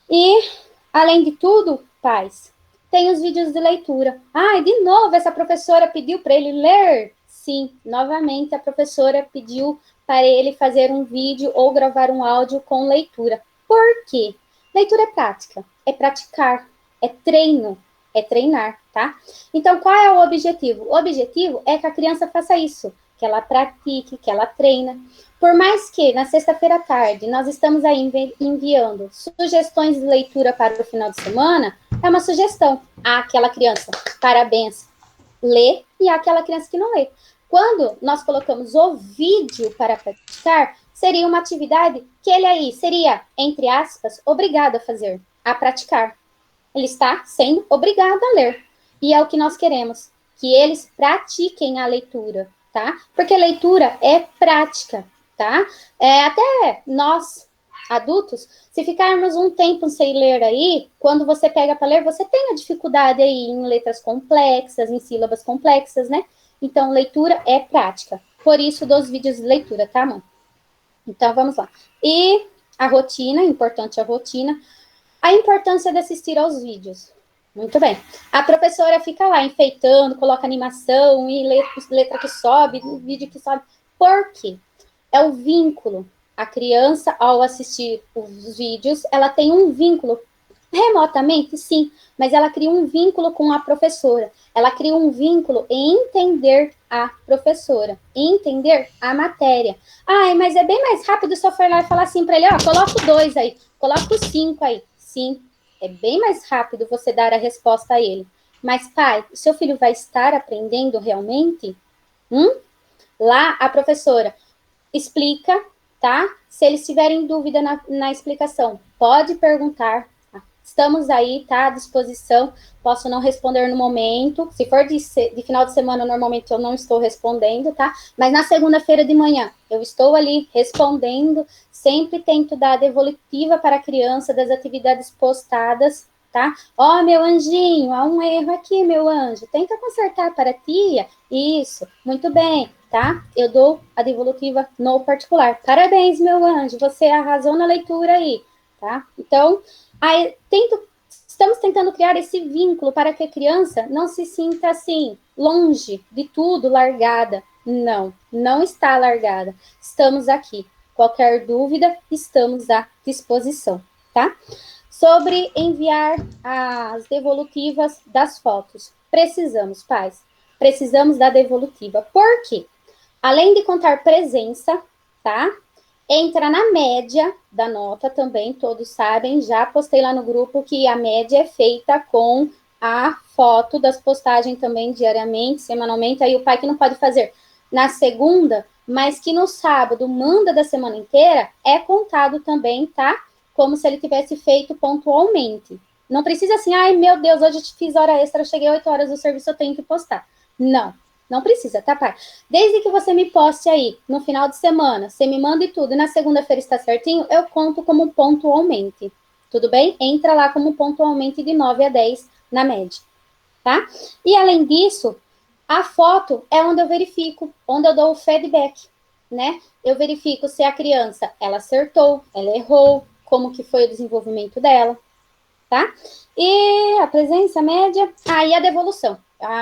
E, além de tudo, pais, tem os vídeos de leitura. De novo, essa professora pediu para ele ler? Sim, novamente a professora pediu para ele fazer um vídeo ou gravar um áudio com leitura. Por quê? Leitura é prática, é praticar, é treino, é treinar, tá? Então, qual é o objetivo? O objetivo é que a criança faça isso que ela pratique, que ela treina. Por mais que na sexta-feira à tarde nós estamos aí enviando sugestões de leitura para o final de semana, é uma sugestão. Aquela criança, parabéns, lê, e aquela criança que não lê. Quando nós colocamos o vídeo para praticar, seria uma atividade que ele aí seria, entre aspas, obrigado a fazer, a praticar. Ele está sendo obrigado a ler. E é o que nós queremos, que eles pratiquem a leitura, tá? Porque leitura é prática, tá? Até nós, adultos, se ficarmos um tempo sem ler aí, quando você pega para ler, você tem a dificuldade aí em letras complexas, em sílabas complexas, né? Então, leitura é prática. Por isso, dos vídeos de leitura, tá, mãe? Então, vamos lá. E a rotina, importante a rotina. A importância de assistir aos vídeos. Muito bem. A professora fica lá enfeitando, coloca animação e letra que sobe, vídeo que sobe. Por quê? É o vínculo. A criança, ao assistir os vídeos, ela tem um vínculo. Remotamente, sim, mas ela cria um vínculo com a professora. Ela cria um vínculo em entender a professora, em entender a matéria. Ai, mas é bem mais rápido se eu for lá e falar assim para ele, ó, coloca o 2 aí, coloca o 5 aí. Sim, é bem mais rápido você dar a resposta a ele. Mas, pai, o seu filho vai estar aprendendo realmente? Lá, a professora explica, tá? Se eles tiverem dúvida na explicação, pode perguntar. Estamos aí, tá? À disposição. Posso não responder no momento. Se for de final de semana, normalmente eu não estou respondendo, tá? Mas na segunda-feira de manhã, eu estou ali respondendo. Sempre tento dar a devolutiva para a criança das atividades postadas, tá? Ó, meu anjinho, há um erro aqui, meu anjo. Tenta consertar para a tia. Isso, muito bem, tá? Eu dou a devolutiva no particular. Parabéns, meu anjo, você arrasou na leitura aí, tá? Então, aí, estamos tentando criar esse vínculo para que a criança não se sinta assim, longe de tudo, largada. Não, não está largada. Estamos aqui. Qualquer dúvida, estamos à disposição, tá? Sobre enviar as devolutivas das fotos. Precisamos, pais. Precisamos da devolutiva. Por quê? Além de contar presença, tá? Entra na média da nota também, todos sabem, já postei lá no grupo que a média é feita com a foto das postagens também diariamente, semanalmente, aí o pai que não pode fazer na segunda, mas que no sábado manda da semana inteira, é contado também, tá? Como se ele tivesse feito pontualmente. Não precisa assim, ai meu Deus, hoje eu fiz hora extra, cheguei 8 horas do serviço, eu tenho que postar. Não. Não precisa, tá, pai? Desde que você me poste aí, no final de semana, você me manda e tudo, e na segunda-feira está certinho, eu conto como pontualmente. Tudo bem? Entra lá como pontualmente de 9 a 10 na média, tá? E além disso, a foto é onde eu verifico, onde eu dou o feedback, né? Eu verifico se a criança, ela acertou, ela errou, como que foi o desenvolvimento dela, tá? E a presença média, e a devolução.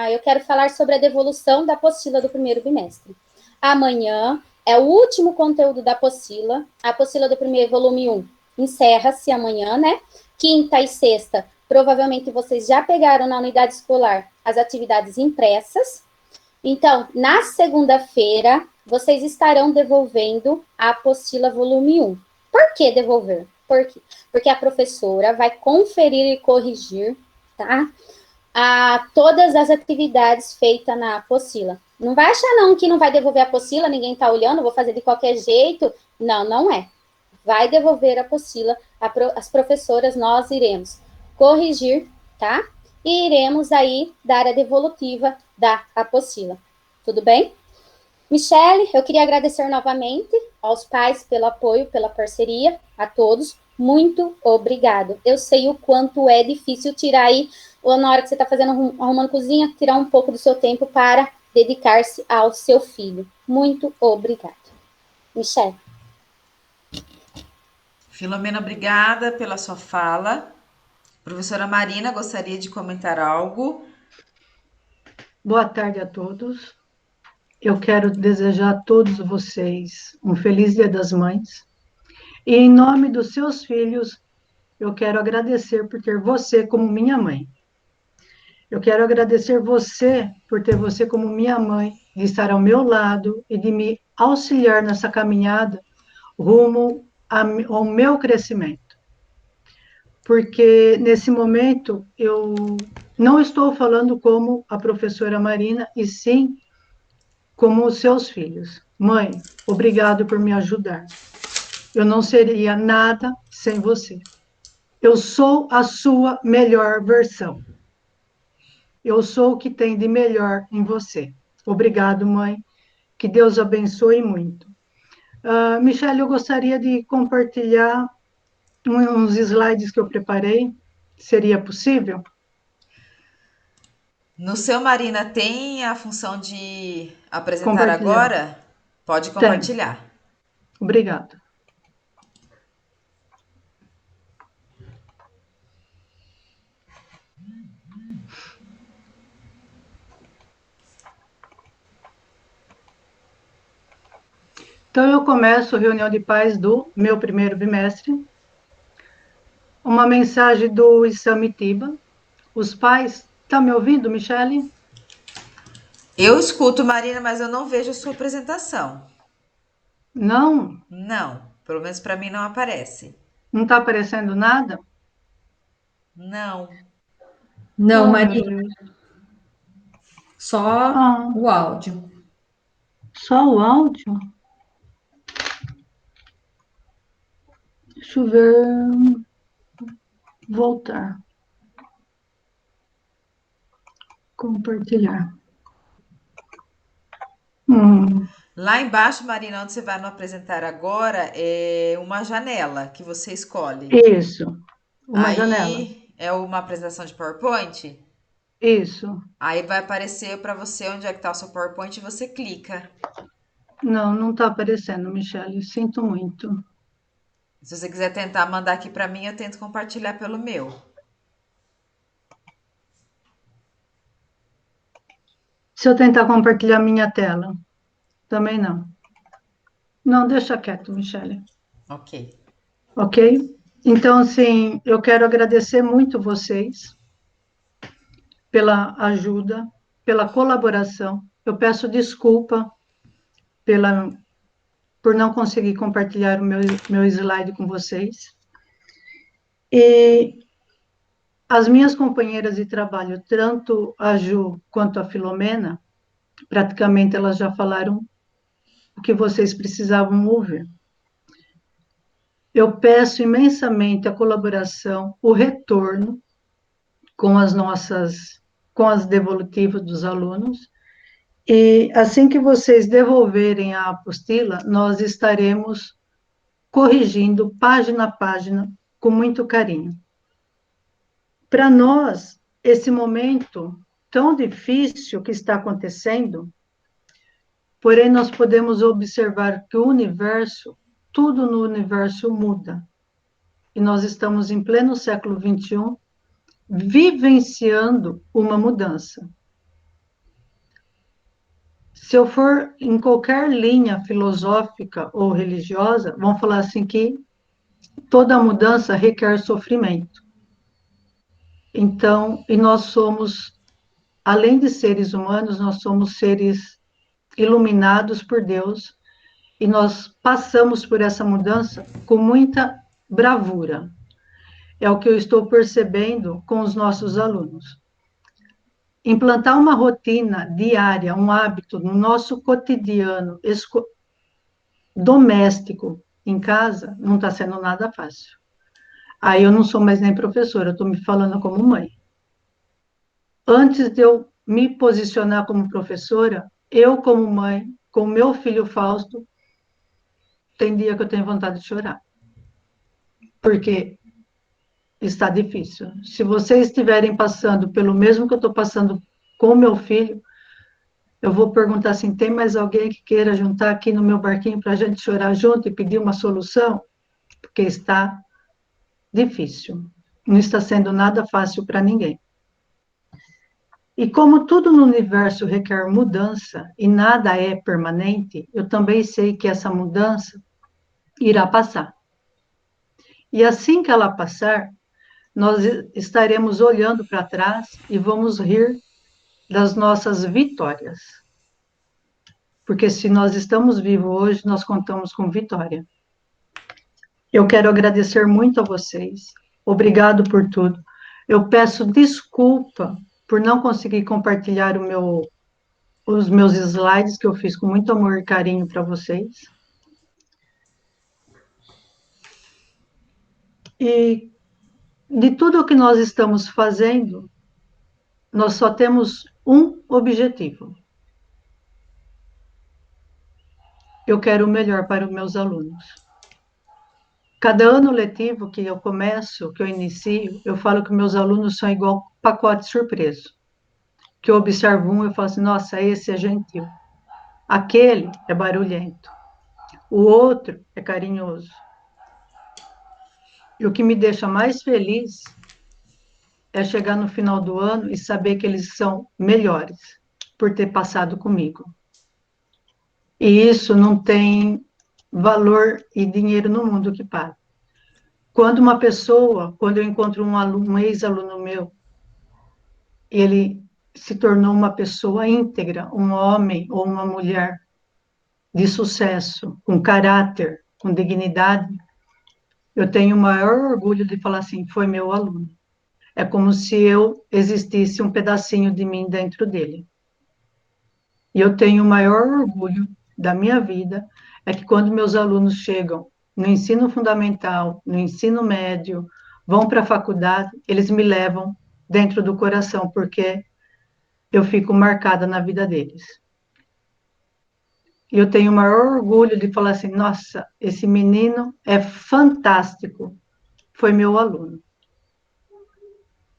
Eu quero falar sobre a devolução da apostila do primeiro bimestre. Amanhã é o último conteúdo da apostila. A apostila do primeiro volume 1 encerra-se amanhã, né? Quinta e sexta, provavelmente vocês já pegaram na unidade escolar as atividades impressas. Então, na segunda-feira, vocês estarão devolvendo a apostila volume 1. Por que devolver? Por quê? Porque a professora vai conferir e corrigir, tá? Todas as atividades feitas na apostila. Não vai achar, não, que não vai devolver a apostila, ninguém tá olhando, vou fazer de qualquer jeito. Não, não é. Vai devolver a apostila, as professoras, nós iremos corrigir, tá? E iremos aí dar a devolutiva da apostila. Tudo bem? Michele, eu queria agradecer novamente aos pais pelo apoio, pela parceria, a todos. Muito obrigado. Eu sei o quanto é difícil tirar aí, ou na hora que você está fazendo, arrumando cozinha, tirar um pouco do seu tempo para dedicar-se ao seu filho. Muito obrigado. Michele. Filomena, obrigada pela sua fala. Professora Marina, gostaria de comentar algo? Boa tarde a todos. Eu quero desejar a todos vocês um feliz Dia das Mães. E em nome dos seus filhos, eu quero agradecer por ter você como minha mãe. Eu quero agradecer você por ter você como minha mãe, de estar ao meu lado e de me auxiliar nessa caminhada rumo ao meu crescimento. Porque nesse momento eu não estou falando como a professora Marina, e sim como os seus filhos. Mãe, obrigado por me ajudar. Eu não seria nada sem você. Eu sou a sua melhor versão. Eu sou o que tem de melhor em você. Obrigado, mãe. Que Deus abençoe muito. Michele, eu gostaria de compartilhar uns slides que eu preparei. Seria possível? No seu Marina tem a função de apresentar Compartilhar. agora? Pode Tem. compartilhar. Obrigado. Então, eu começo a reunião de pais do meu primeiro bimestre. Uma mensagem do Isamitiba. Os pais, tá me ouvindo, Michele? Eu escuto, Marina, mas eu não vejo a sua apresentação. Não, Não, pelo menos para mim não aparece. não está aparecendo nada? Não. Não, Oh, meu Maria, Deus. só Ah, o áudio. só o áudio? Deixa eu ver. Voltar. Compartilhar. Hum, Lá embaixo, Marina, onde você vai no apresentar agora, é uma janela que você escolhe. isso. Uma janela. Aí é uma apresentação de PowerPoint. Isso. Aí vai aparecer para você onde é que está o seu PowerPoint e você clica. Não, não está aparecendo, Michele. Sinto muito. Se você quiser tentar mandar aqui para mim, eu tento compartilhar pelo meu. Se eu tentar compartilhar minha tela, também não. Não, deixa quieto, Michele. Ok. Ok? Então, assim, eu quero agradecer muito vocês pela ajuda, pela colaboração. Eu peço desculpa por não conseguir compartilhar o meu slide com vocês. E as minhas companheiras de trabalho, tanto a Ju quanto a Filomena, praticamente elas já falaram o que vocês precisavam ouvir. Eu peço imensamente a colaboração, o retorno com as devolutivas dos alunos. E assim que vocês devolverem a apostila, nós estaremos corrigindo página a página com muito carinho. Para nós, esse momento tão difícil que está acontecendo, porém nós podemos observar que o universo, tudo no universo muda. E nós estamos em pleno século XXI, vivenciando uma mudança. Se eu for em qualquer linha filosófica ou religiosa, vão falar assim que toda mudança requer sofrimento. Então, e nós somos, além de seres humanos, nós somos seres iluminados por Deus e nós passamos por essa mudança com muita bravura. É o que eu estou percebendo com os nossos alunos. Implantar uma rotina diária, um hábito no nosso cotidiano doméstico em casa, não está sendo nada fácil. Aí eu não sou mais nem professora, eu estou me falando como mãe. Antes de eu me posicionar como professora, eu como mãe, com meu filho Fausto, tem dia que eu tenho vontade de chorar. Porque está difícil. Se vocês estiverem passando pelo mesmo que eu estou passando com o meu filho, eu vou perguntar assim: tem mais alguém que queira juntar aqui no meu barquinho para a gente chorar junto e pedir uma solução? Porque está difícil. Não está sendo nada fácil para ninguém. E como tudo no universo requer mudança e nada é permanente, eu também sei que essa mudança irá passar. E assim que ela passar, nós estaremos olhando para trás e vamos rir das nossas vitórias. Porque se nós estamos vivos hoje, nós contamos com vitória. Eu quero agradecer muito a vocês. Obrigado por tudo. Eu peço desculpa por não conseguir compartilhar os meus slides, que eu fiz com muito amor e carinho para vocês. E de tudo o que nós estamos fazendo, nós só temos um objetivo. Eu quero o melhor para os meus alunos. Cada ano letivo que eu começo, que eu inicio, eu falo que meus alunos são igual pacote surpresa. Que eu observo um, eu falo assim, nossa, esse é gentil. Aquele é barulhento. O outro é carinhoso. E o que me deixa mais feliz é chegar no final do ano e saber que eles são melhores por ter passado comigo. E isso não tem valor e dinheiro no mundo que pague. Quando eu encontro um ex-aluno meu, ele se tornou uma pessoa íntegra, um homem ou uma mulher de sucesso, com caráter, com dignidade, eu tenho o maior orgulho de falar assim, foi meu aluno. É como se eu existisse um pedacinho de mim dentro dele. E eu tenho o maior orgulho da minha vida, é que quando meus alunos chegam no ensino fundamental, no ensino médio, vão para a faculdade, eles me levam dentro do coração, porque eu fico marcada na vida deles. E eu tenho o maior orgulho de falar assim, nossa, esse menino é fantástico, foi meu aluno.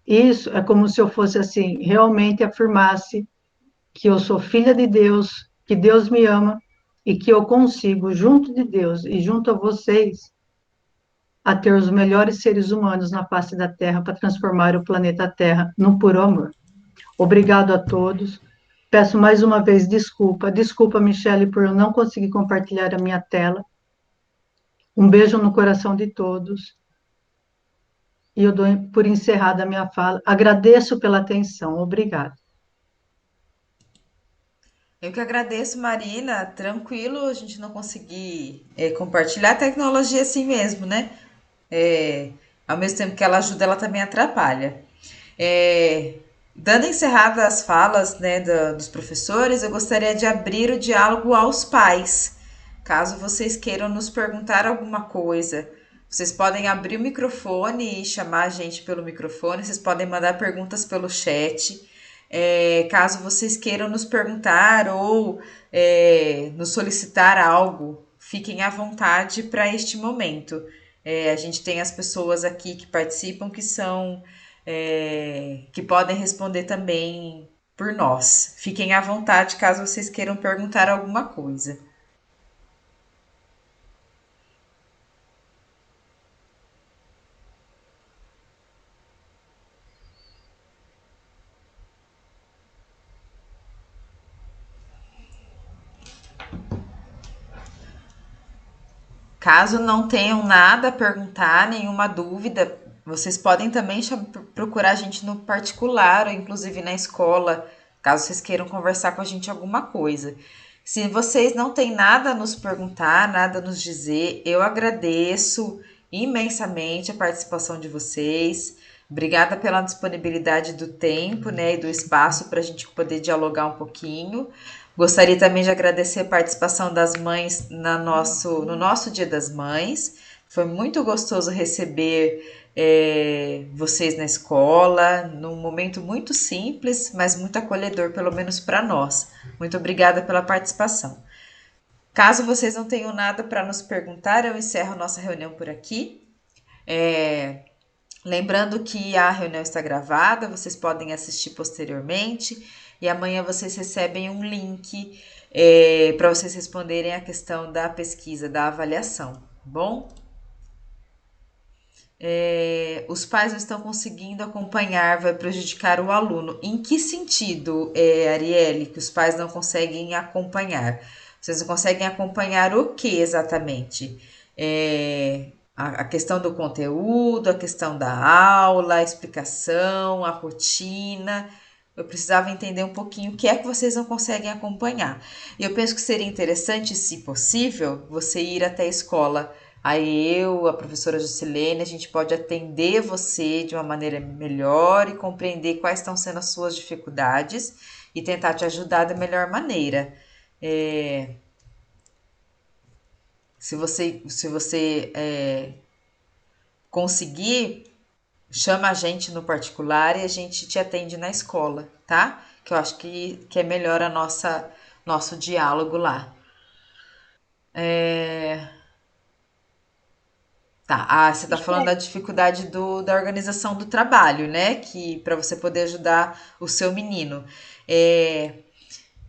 Isso é como se eu fosse assim, realmente afirmasse que eu sou filha de Deus, que Deus me ama e que eu consigo, junto de Deus e junto a vocês, a ter os melhores seres humanos na face da Terra para transformar o planeta Terra num puro amor. Obrigado a todos. Peço mais uma vez desculpa. Desculpa, Michele, por eu não conseguir compartilhar a minha tela. Um beijo no coração de todos. E eu dou por encerrada a minha fala. Agradeço pela atenção. Obrigada. Eu que agradeço, Marina. Tranquilo, a gente não conseguir compartilhar a tecnologia assim mesmo, né? Ao mesmo tempo que ela ajuda, ela também atrapalha. Dando encerrada as falas, né, dos professores, eu gostaria de abrir o diálogo aos pais. Caso vocês queiram nos perguntar alguma coisa, vocês podem abrir o microfone e chamar a gente pelo microfone, vocês podem mandar perguntas pelo chat. Caso vocês queiram nos perguntar ou nos solicitar algo, fiquem à vontade para este momento. A gente tem as pessoas aqui que participam que podem responder também por nós. Fiquem à vontade caso vocês queiram perguntar alguma coisa. Caso não tenham nada a perguntar, nenhuma dúvida, vocês podem também procurar a gente no particular, ou inclusive na escola, caso vocês queiram conversar com a gente alguma coisa. Se vocês não têm nada a nos perguntar, nada a nos dizer, eu agradeço imensamente a participação de vocês. Obrigada pela disponibilidade do tempo, né, e do espaço para a gente poder dialogar um pouquinho. Gostaria também de agradecer a participação das mães no nosso Dia das Mães. Foi muito gostoso receber vocês na escola, num momento muito simples, mas muito acolhedor, pelo menos para nós. Muito obrigada pela participação. Caso vocês não tenham nada para nos perguntar, eu encerro nossa reunião por aqui. Lembrando que a reunião está gravada, vocês podem assistir posteriormente e amanhã vocês recebem um link para vocês responderem a questão da pesquisa, da avaliação, tá bom? Os pais não estão conseguindo acompanhar, vai prejudicar o aluno. Em que sentido, Arielle, que os pais não conseguem acompanhar? Vocês não conseguem acompanhar o que exatamente? a questão do conteúdo, a questão da aula, a explicação, a rotina. Eu precisava entender um pouquinho o que é que vocês não conseguem acompanhar. E eu penso que seria interessante, se possível, você ir até a escola. Aí eu, a professora Juscelene, a gente pode atender você de uma maneira melhor e compreender quais estão sendo as suas dificuldades e tentar te ajudar da melhor maneira. Se você conseguir, chama a gente no particular e a gente te atende na escola, tá? Que eu acho que é melhor nosso diálogo lá. Tá, você tá falando da dificuldade da organização do trabalho, né? Que para você poder ajudar o seu menino. É,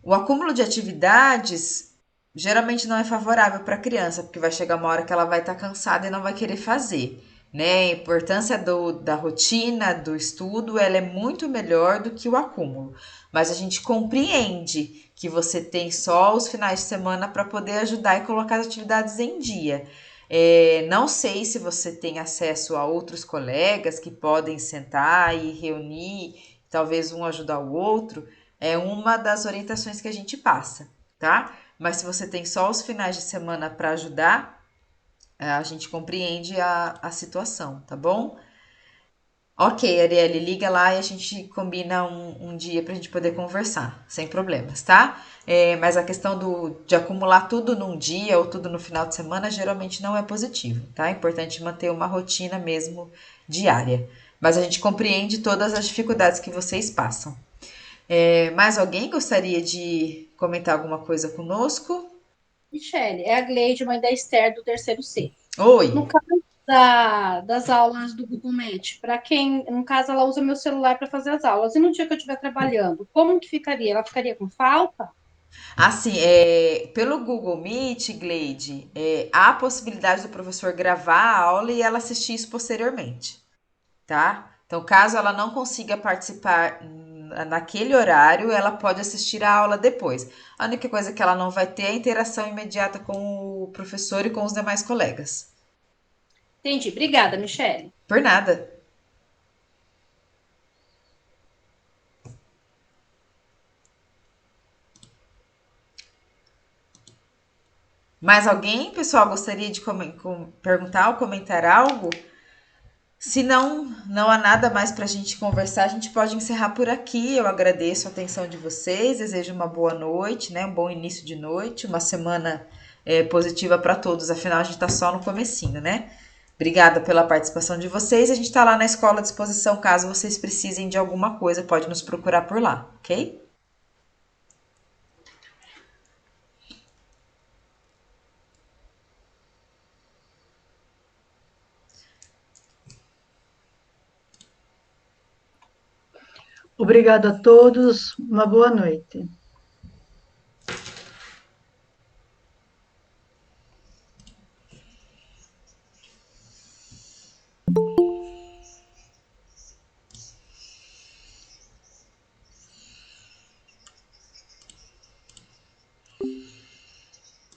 o acúmulo de atividades geralmente não é favorável para a criança, porque vai chegar uma hora que ela vai estar cansada e não vai querer fazer, né? A importância da rotina, do estudo, ela é muito melhor do que o acúmulo. Mas a gente compreende que você tem só os finais de semana para poder ajudar e colocar as atividades em dia. Não sei se você tem acesso a outros colegas que podem sentar e reunir, talvez um ajudar o outro, é uma das orientações que a gente passa, tá? Mas se você tem só os finais de semana para ajudar, a gente compreende a situação, tá bom? Ok, Arielle, liga lá e a gente combina um dia para a gente poder conversar, sem problemas, tá? Mas a questão de acumular tudo num dia ou tudo no final de semana geralmente não é positivo, tá? É importante manter uma rotina mesmo diária. Mas a gente compreende todas as dificuldades que vocês passam. Mais alguém gostaria de comentar alguma coisa conosco? Michele, é a Gleide, mãe da Esther, do terceiro C. Oi! No caso das aulas do Google Meet, para quem, no caso, ela usa meu celular para fazer as aulas, e no dia que eu estiver trabalhando, como que ficaria? Ela ficaria com falta? Assim, pelo Google Meet, Gleide, há a possibilidade do professor gravar a aula e ela assistir isso posteriormente, tá? Então, caso ela não consiga participar naquele horário, ela pode assistir a aula depois. A única coisa que ela não vai ter é a interação imediata com o professor e com os demais colegas. Entendi. Obrigada, Michele. Por nada. Mais alguém, pessoal, gostaria de perguntar ou comentar algo? Se não há nada mais para a gente conversar, a gente pode encerrar por aqui. Eu agradeço a atenção de vocês, desejo uma boa noite, né? Um bom início de noite, uma semana positiva para todos. Afinal, a gente está só no comecinho, né? Obrigada pela participação de vocês. A gente está lá na escola à disposição, caso vocês precisem de alguma coisa, pode nos procurar por lá, ok? Obrigada a todos, uma boa noite.